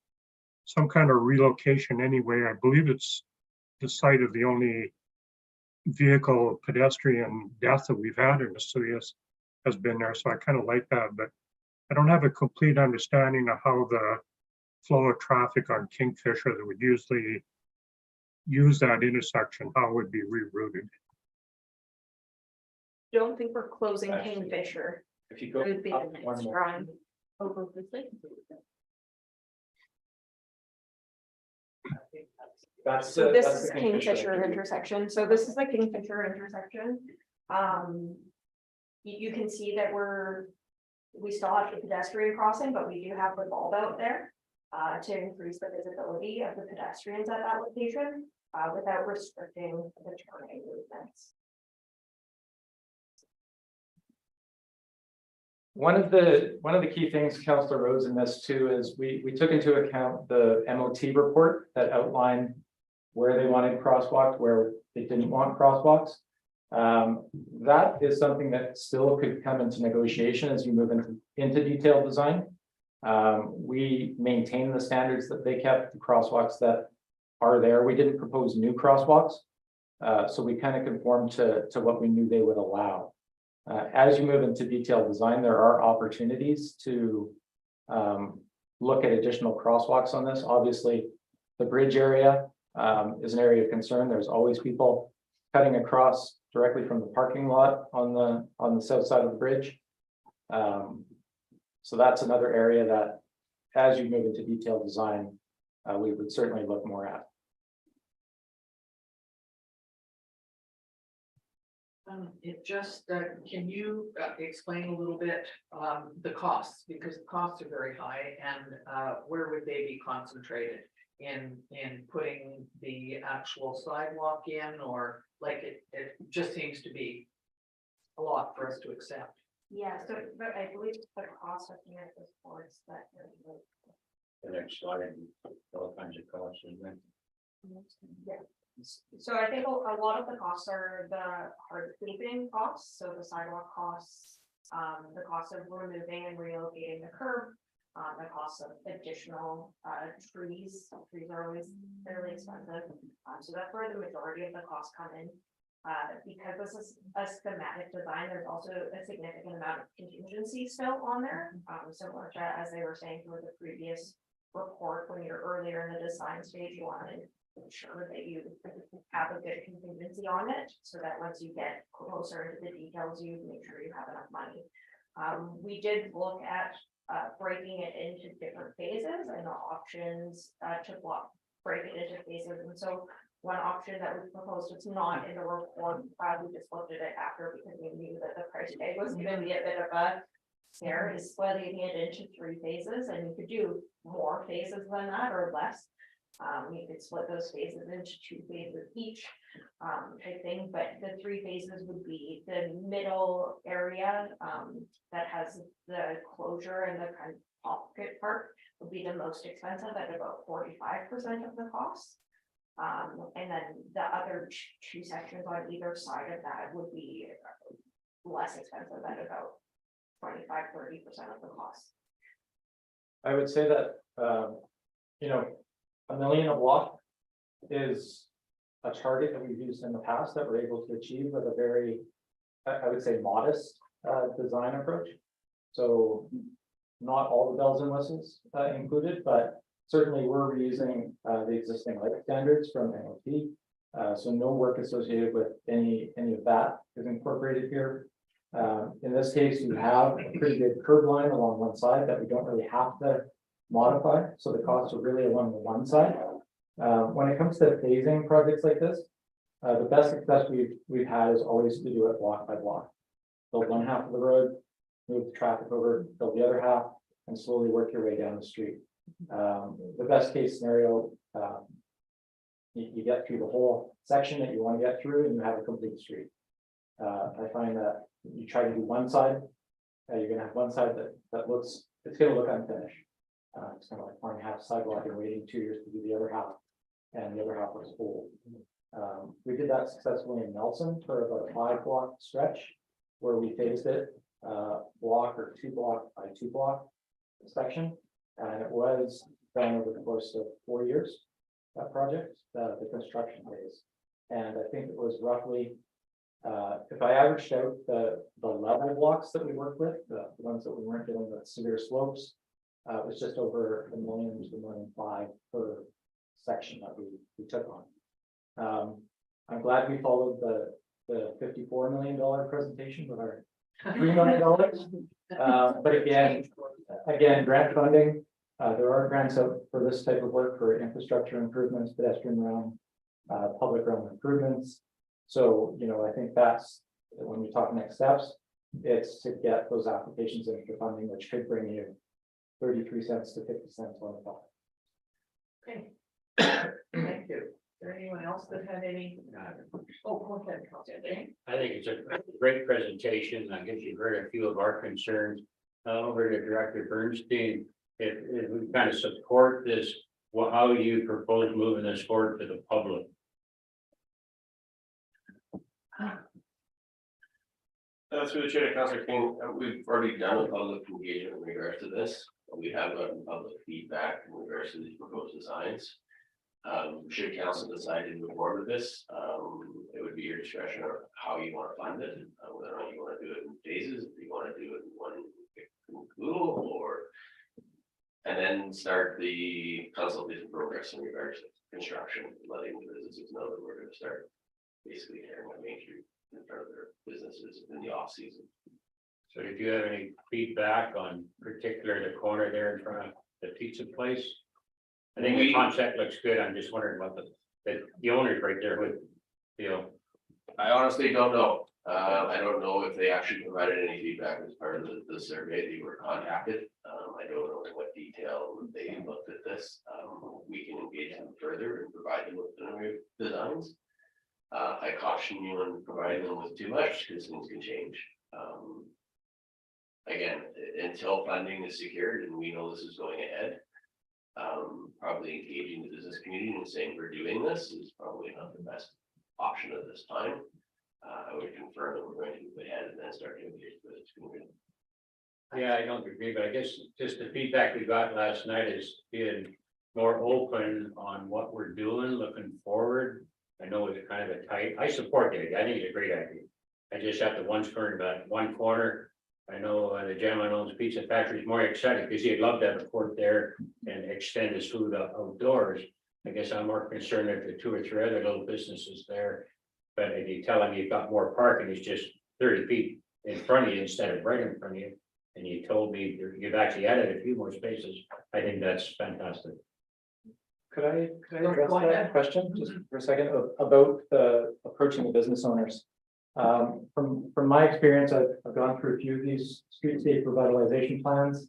some kind of relocation anyway. I believe it's the site of the only vehicle pedestrian death that we've had in the city has been there. So I kind of like that, but I don't have a complete understanding of how the flow of traffic on Kingfisher that would usually use that intersection, how it would be rerouted. Don't think we're closing Actually, Kingfisher. If you go It would be the up one next more. drawing. Over this way. That's So the- this that's is the Kingfisher intersection, so this is the Kingfisher intersection. You can see that we still have the pedestrian crossing, but we do have the bulb out there. To increase the visibility of the pedestrians at that location, without restricting the turning movements. One of the key things, Councilor Rhodes, in this too, is we took into account the MOT report that outlined where they wanted crosswalks, where they didn't want crosswalks. That is something that still could come into negotiation as you move into detailed design. We maintain the standards that they kept, the crosswalks that are there. We didn't propose new crosswalks. So we kind of conformed to what we knew they would allow. As you move into detailed design, there are opportunities to look at additional crosswalks on this. Obviously, the bridge area is an area of concern. There's always people cutting across directly from the parking lot on the south side of the bridge. So that's another area that, as you move into detailed design, we would certainly look more at. It just, can you explain a little bit the costs, because the costs are very high, and where would they be concentrated in putting the actual sidewalk in, or like it just seems to be a lot for us to accept. Yeah, so, but I believe the cost estimate was towards that. The next slide, all kinds of costs, isn't it? Yeah. So I think a lot of the costs are the hardscaping costs, so the sidewalk costs, the cost of removing and relocating the curb. The cost of additional trees are always fairly expensive, so that's where the majority of the costs come in. Because this is a schematic design, there's also a significant amount of contingency still on there, similar to, as they were saying with the previous report, when you're earlier in the design stage, you want to ensure that you have a good contingency on it, so that once you get closer into the details, you make sure you have enough money. We did look at breaking it into different phases and the options to break it into phases, and so one option that we proposed, it's not in the report, we just looked at it after because we knew that the price tag was gonna be a bit of a scare, is splitting it into 3 phases, and you could do more phases than that or less. You could split those phases into 2 phases each, type thing, but the 3 phases would be the middle area, that has the closure and the kind of pocket part would be the most expensive at about 45% of the cost. And then the other 2 sections on either side of that would be less expensive at about 25-30% of the cost. I would say that, you know, $1 million a block is a target that we've used in the past that we're able to achieve with a very, I would say, modest design approach. So not all the bells and whistles included, but certainly we're reusing the existing light standards from NOT. So no work associated with any of that is incorporated here. In this case, you have a pretty good curb line along one side that we don't really have to modify. So the costs are really along the one side. When it comes to phasing projects like this, the best success we've had is always to do it block by block. Build one half of the road, move the traffic over, build the other half, and slowly work your way down the street. The best case scenario, you get through the whole section that you want to get through and you have a complete street. I find that you try to do one side, you're gonna have one side that looks, it's gonna look unfinished. It's kind of like pouring half sidewalk and waiting 2 years to do the other half, and the other half looks old. We did that successfully in Nelson for about a 5-block stretch, where we phased it, block or 2-block by 2-block section. And it was done over the course of 4 years, that project, the construction phase. And I think it was roughly, if I averaged out the level blocks that we worked with, the ones that we weren't dealing with severe slopes, it was just over $1 million to $1.5 million per section that we took on. I'm glad we followed the $54 million presentation with our $3 million. But again, grant funding. There are grants out for this type of work for infrastructure improvements, pedestrian realm, public realm improvements. So, you know, I think that's when we talk next steps, it's to get those applications in for funding, which could bring you 33 cents to 50 cents on the dollar. Okay. Thank you. Is there anyone else that had any? Oh, go ahead, Councilor Dane. I think it's a great presentation. I guess you've heard a few of our concerns. Over to Director Bernstein, if we kind of support this, how do you propose moving this forward to the public? Through the chair, Councilor King, we've already done a public engagement in regards to this. We have gotten public feedback in regards to these proposed designs. Should council decide to move forward with this, it would be your discretion on how you want to fund it, whether or not you want to do it in phases, if you want to do it in one Google or. And then start the consultation progress in regards to construction, letting the businesses know that we're going to start basically tearing up Main Street in front of their businesses in the off season. So did you have any feedback on particular the corner there in front of the pizza place? I think the concept looks good. I'm just wondering what the owners right there would feel. I honestly don't know. I don't know if they actually provided any feedback as part of the survey. They were contacted. I don't know in what detail they looked at this. We can engage them further and provide them with the new designs. I caution you on providing them with too much because things can change. again, until funding is secured and we know this is going ahead. Probably engaging the business community and saying we're doing this is probably not the best option at this time. I would confirm that we're going to move ahead and then start to engage with this community. Yeah, I don't agree, but I guess just the feedback we got last night is being more open on what we're doing, looking forward. I know it's kind of a tight, I support it, I think it's a great idea. I just have to one corner. I know the gentleman owns Pizza Factory is more excited because he'd love to have a court there and extend his food outdoors. I guess I'm more concerned if the 2 or 3 other little businesses there. But if you tell him you've got more parking, it's just 30 feet in front of you instead of right in front of you. And you told me you've actually added a few more spaces. I think that's fantastic. Could I Go address ahead. that question just for a second about the approaching the business owners? From my experience, I've gone through a few of these streetscape revitalization plans.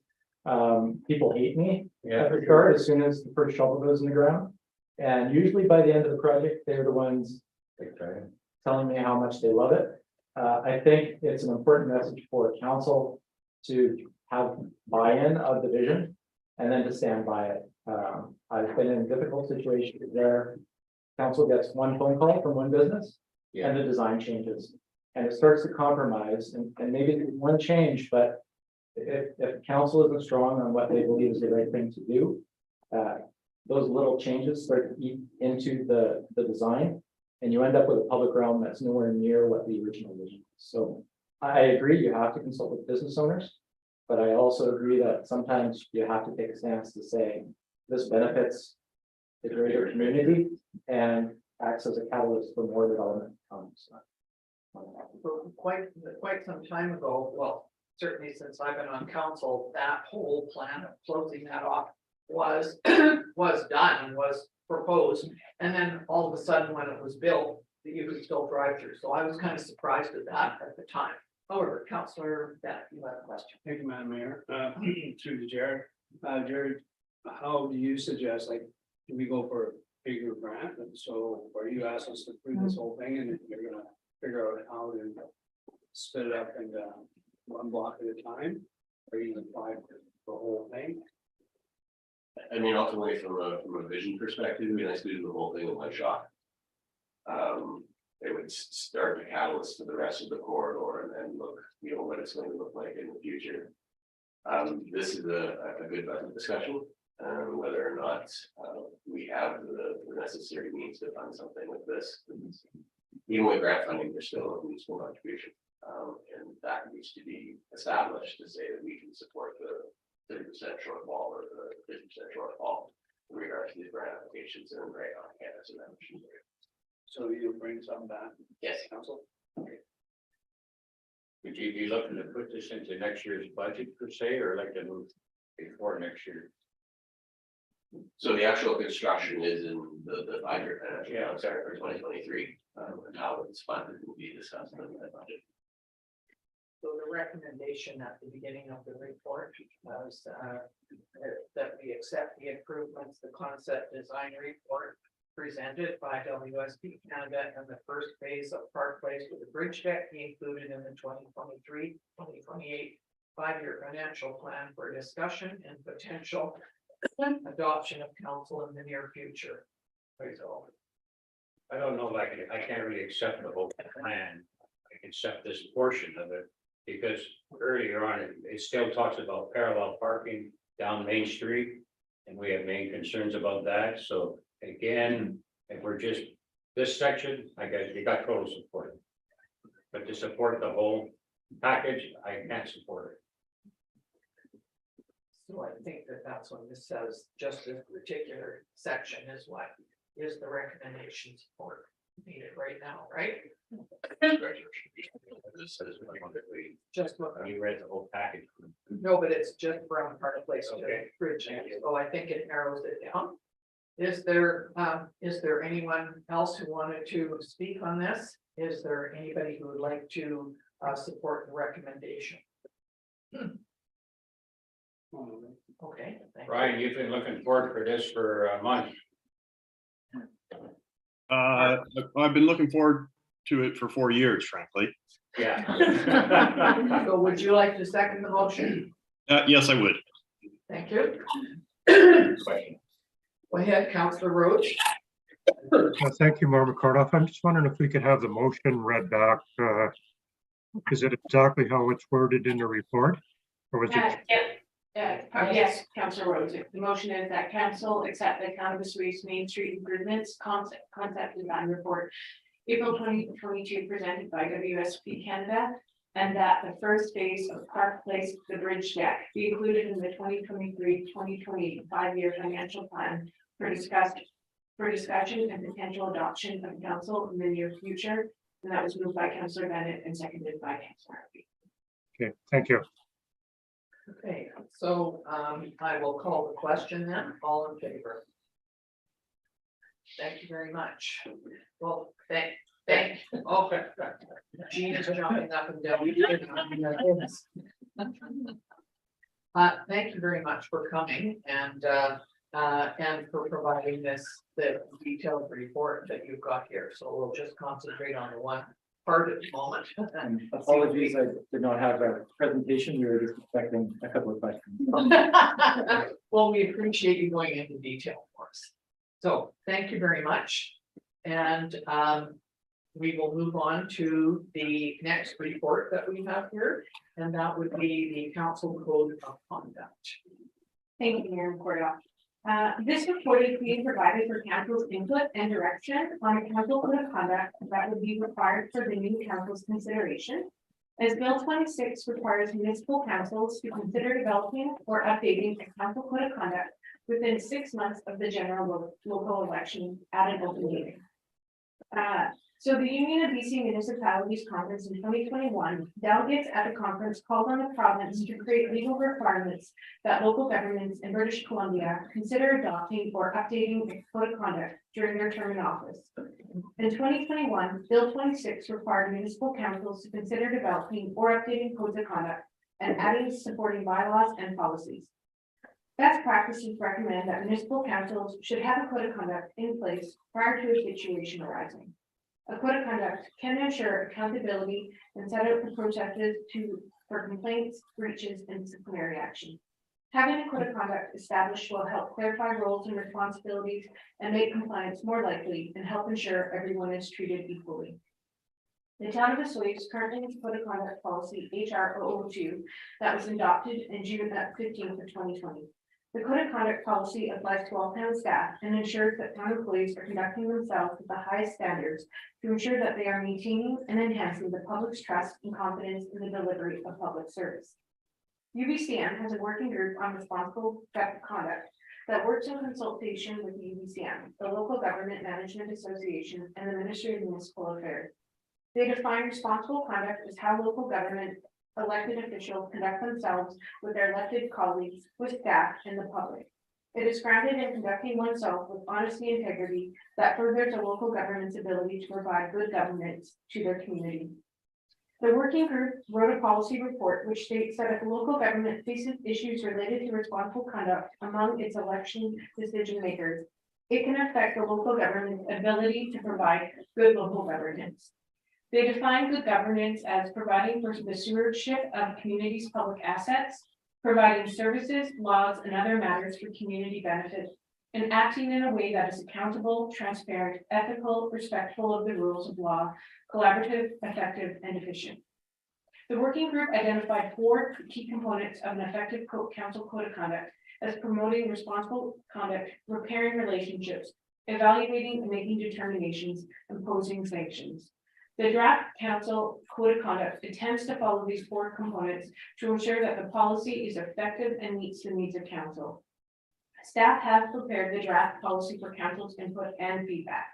People hate me at the start as soon as the first shovel goes in the ground. And usually by the end of the project, they're the ones telling me how much they love it. I think it's an important message for council to have buy-in of the vision and then to stand by it. I've been in difficult situations where council gets one phone call from one business and the design changes. And it starts to compromise and maybe one change, but if council isn't strong on what they believe is the right thing to do, those little changes start to eat into the design. And you end up with a public realm that's nowhere near what the original vision was. So I agree, you have to consult with business owners. But I also agree that sometimes you have to take a stance to say this benefits the greater community and acts as a catalyst for more development. For quite some time ago, well, certainly since I've been on council, that whole plan of closing that off was done and was proposed. And then all of a sudden, when it was built, that you could still drive through. So I was kind of surprised at that at the time. However, Councillor, that you had a question. Thank you, Madam Mayor. Through to Jared. Jared, how do you suggest, like, do we go for a bigger grant? And so are you asking us to approve this whole thing and then you're gonna figure out how to split it up and one block at a time? Or you gonna apply for the whole thing? I mean, ultimately, from a vision perspective, it'd be nice to do the whole thing in one shot. It would start the catalyst to the rest of the corridor and then look, you know, what it's going to look like in the future. This is a good discussion, whether or not we have the necessary means to fund something like this. Even with grant funding, there's still a municipal contribution, and that needs to be established to say that we can support the 30% shortfall or the 50% shortfall in regards to these grant applications and right on campus and that. So you'll bring some back? Yes. Council? Would you be looking to put this into next year's budget per se, or like to move before next year? So the actual construction is in the 5-year financial plan for 2023, and how it's funded will be discussed in that budget. So the recommendation at the beginning of the report was that we accept the improvements, the concept design report presented by WSP Canada and the first phase of Park Place with the bridge deck be included in the 2023-2028 5-year financial plan for discussion and potential adoption of council in the near future. So I don't know if I can't really accept the whole plan. I can accept this portion of it. Because earlier on, it still talks about parallel parking down Main Street. And we have main concerns about that. So again, if we're just this section, I guess you got total support. But to support the whole package, I can't support it. So I think that that's when this says just this particular section is what is the recommendation support needed right now, right? This says we Just what, You read the whole package. no, but it's just from Park Place to Okay. Bridge. So I think it narrows it down. Is there anyone else who wanted to speak on this? Is there anybody who would like to support the recommendation? Okay. thank you. Brian, you've been looking forward for this for a month. I've been looking forward to it for 4 years, frankly. Yeah. So would you like to second the motion? Yes, I would. Thank you. Question. Go ahead, Councillor Roach. Thank you, Member Cardoff. I'm just wondering if we could have the motion read back. Is it exactly how it's worded in the report? Or was it? Yes, Councillor Rhodes, the motion is that council accept the cannabis waste Main Street improvements concept design report. April 2022 presented by WSP Canada. And that the first phase of Park Place, the bridge deck, be included in the 2023-2028 5-year financial plan for discussion and potential adoption of council in the near future. And that was moved by Councillor Bennett and seconded by Councillor Harvey. Okay, thank you. Okay, so I will call the question then. All in favor? Thank you very much. Well, thank. Okay. Jean is jumping up and down. Thank you very much for coming and for providing the detailed report that you've got here. So we'll just concentrate on the one part at the moment. And apologies, I did not have a presentation. We were just expecting a couple of questions. Well, we appreciate you going into detail for us. So thank you very much. And we will move on to the next report that we have here, and that would be the Council Code of Conduct. Thank you, Mayor Corda. This report is being provided for council's input and direction on a council code of conduct that would be required for the new council's consideration. As Bill 26 requires municipal councils to consider developing or updating a council code of conduct within 6 months of the general local election at an open meeting. So the Union of BC Municipalities Conference in 2021, delegates at the conference called on the province to create legal requirements that local governments in British Columbia consider adopting or updating a code of conduct during their term in office. In 2021, Bill 26 required municipal councils to consider developing or updating codes of conduct and adding supporting bylaws and policies. Best practices recommend that municipal councils should have a code of conduct in place prior to a situation arising. A code of conduct can ensure accountability and set out the processes for complaints, breaches, and disciplinary action. Having a code of conduct established will help clarify roles and responsibilities and make compliance more likely and help ensure everyone is treated equally. The town of Oswego currently has a code of conduct policy HR 002 that was adopted in June 15th of 2020. The code of conduct policy applies to all town staff and ensures that town employees are conducting themselves with the highest standards to ensure that they are maintaining and enhancing the public's trust and confidence in the delivery of public service. UBCM has a working group on responsible conduct that works in consultation with the UBCM, the Local Government Management Association, and the Ministry of Municipal Affairs. They define responsible conduct as how local government elected officials conduct themselves with their elected colleagues, with staff, and the public. It is grounded in conducting oneself with honesty and integrity that furthers a local government's ability to provide good governance to their community. The working group wrote a policy report which states that if a local government faces issues related to responsible conduct among its election decision makers, it can affect the local government's ability to provide good local governance. They define good governance as providing for the stewardship of community's public assets, providing services, laws, and other matters for community benefit, and acting in a way that is accountable, transparent, ethical, respectful of the rules of law, collaborative, effective, and efficient. The working group identified 4 key components of an effective council code of conduct as promoting responsible conduct, repairing relationships, evaluating and making determinations, imposing sanctions. The draft council code of conduct attempts to follow these 4 components to ensure that the policy is effective and meets the needs of council. Staff have prepared the draft policy for council's input and feedback.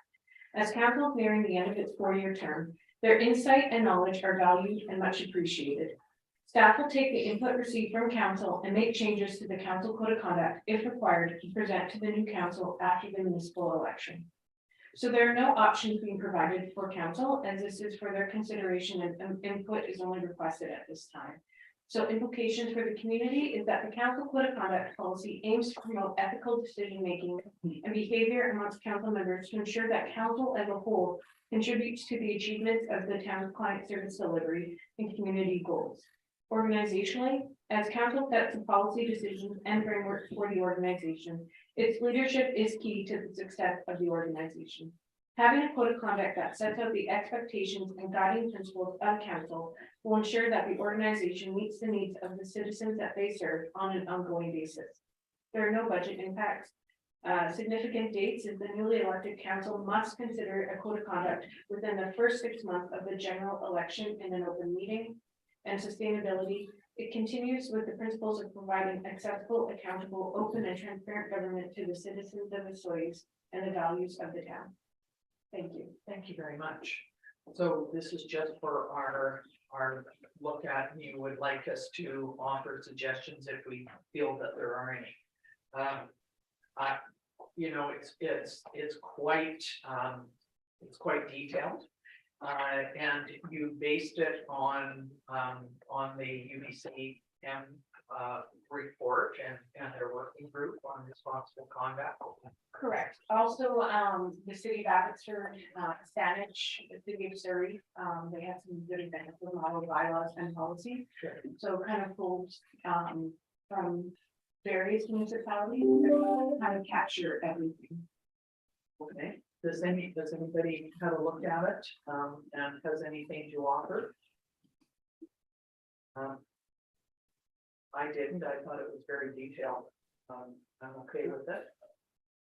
As council is nearing the end of its 4-year term, their insight and knowledge are valued and much appreciated. Staff will take the input received from council and make changes to the council code of conduct if required to present to the new council after the municipal election. So there are no options being provided for council, as this is for their consideration and input is only requested at this time. So implications for the community is that the council code of conduct policy aims to promote ethical decision-making and behavior amongst council members to ensure that council as a whole contributes to the achievements of the town's client service delivery and community goals. Organizationally, as council sets the policy decisions and frameworks for the organization, its leadership is key to the success of the organization. Having a code of conduct that sets out the expectations and guiding principles of council will ensure that the organization meets the needs of the citizens that they serve on an ongoing basis. There are no budget impacts. Significant dates is the newly elected council must consider a code of conduct within the first 6 months of the general election in an open meeting. And sustainability, it continues with the principles of providing accessible, accountable, open and transparent government to the citizens of Osoyoos and the values of the town. Thank you. Thank you very much. So this is just for our look at, you would like us to offer suggestions if we feel that there are any. You know, it's quite detailed. And you based it on the UBC report and their working group on responsible conduct. Correct. Also, the city of Abbotsford, Saanich, the city of Surrey, they have some good examples of model bylaws and policies. So kind of pulls from various municipalities, kind of capture everything. Okay, does anybody have a look at it, and has anything to offer? I didn't, I thought it was very detailed. I'm okay with it.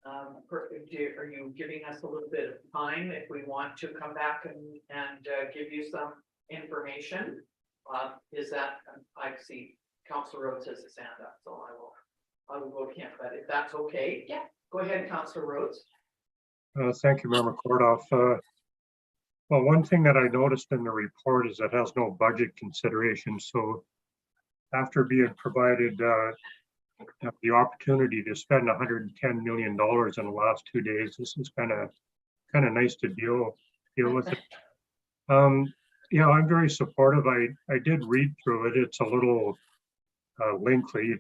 Are you giving us a little bit of time if we want to come back and give you some information? Is that, I see Councillor Rhodes has his hand up, so I will go with him, but if that's okay. Yeah. Go ahead, Councillor Rhodes. Thank you, Member Kordoff. Well, one thing that I noticed in the report is it has no budget consideration. So after being provided the opportunity to spend $110 million in the last 2 days, this is kind of nice to deal with it. Yeah, I'm very supportive. I did read through it. It's a little lengthy,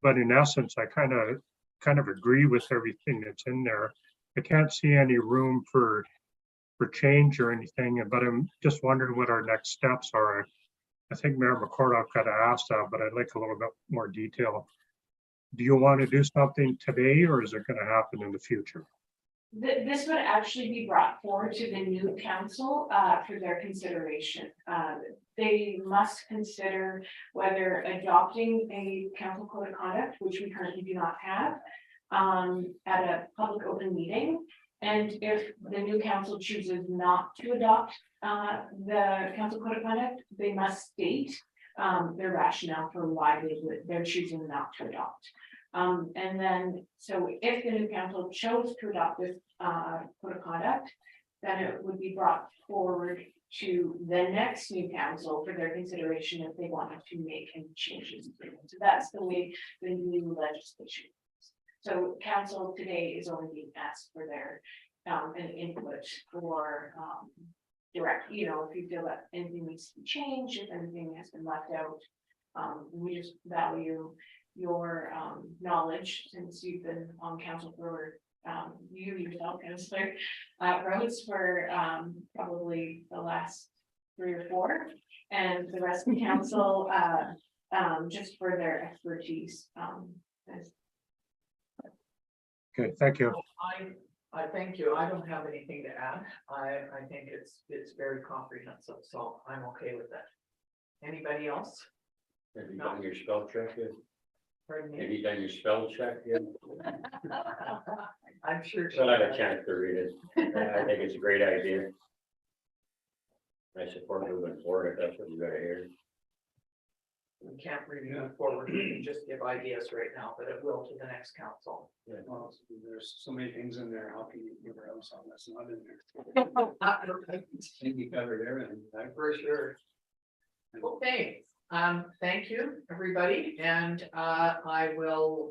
but in essence, I kind of agree with everything that's in there. I can't see any room for change or anything, but I'm just wondering what our next steps are. I think Mayor McCordock got asked that, but I'd like a little bit more detail. Do you want to do something today, or is it going to happen in the future? This would actually be brought forward to the new council for their consideration. They must consider whether adopting a council code of conduct, which we currently do not have, at a public open meeting. And if the new council chooses not to adopt the council code of conduct, they must state their rationale for why they're choosing not to adopt. And then, so if the new council chose to adopt this code of conduct, then it would be brought forward to the next new council for their consideration if they wanted to make any changes. So that's the way the new legislation is. So council today is only being asked for their an input for direct, you know, if you feel that anything needs to be changed, if anything has been left out. We just value your knowledge since you've been on council for you yourself, Councillor Rhodes, for probably the last 3 or 4, and the rest of the council just for their expertise. Okay, thank you. I thank you. I don't have anything to add. I think it's very comprehensive, so I'm okay with that. Anybody else? Have you done your spell check yet? Pardon me? Have you done your spell check yet? I'm sure. So I had a chance to read it. I think it's a great idea. I support moving forward if that's what you gotta hear. We can't really move forward. We can just give ideas right now, but it will to the next council. Well, there's so many things in there. How can you give her else on that's not in there? I think you covered everything. For sure. Okay, thank you, everybody, and I will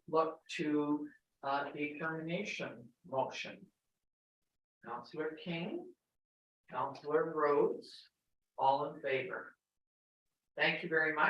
look to the termination motion. Councillor King, Councillor Rhodes, all in favor. Thank you very much.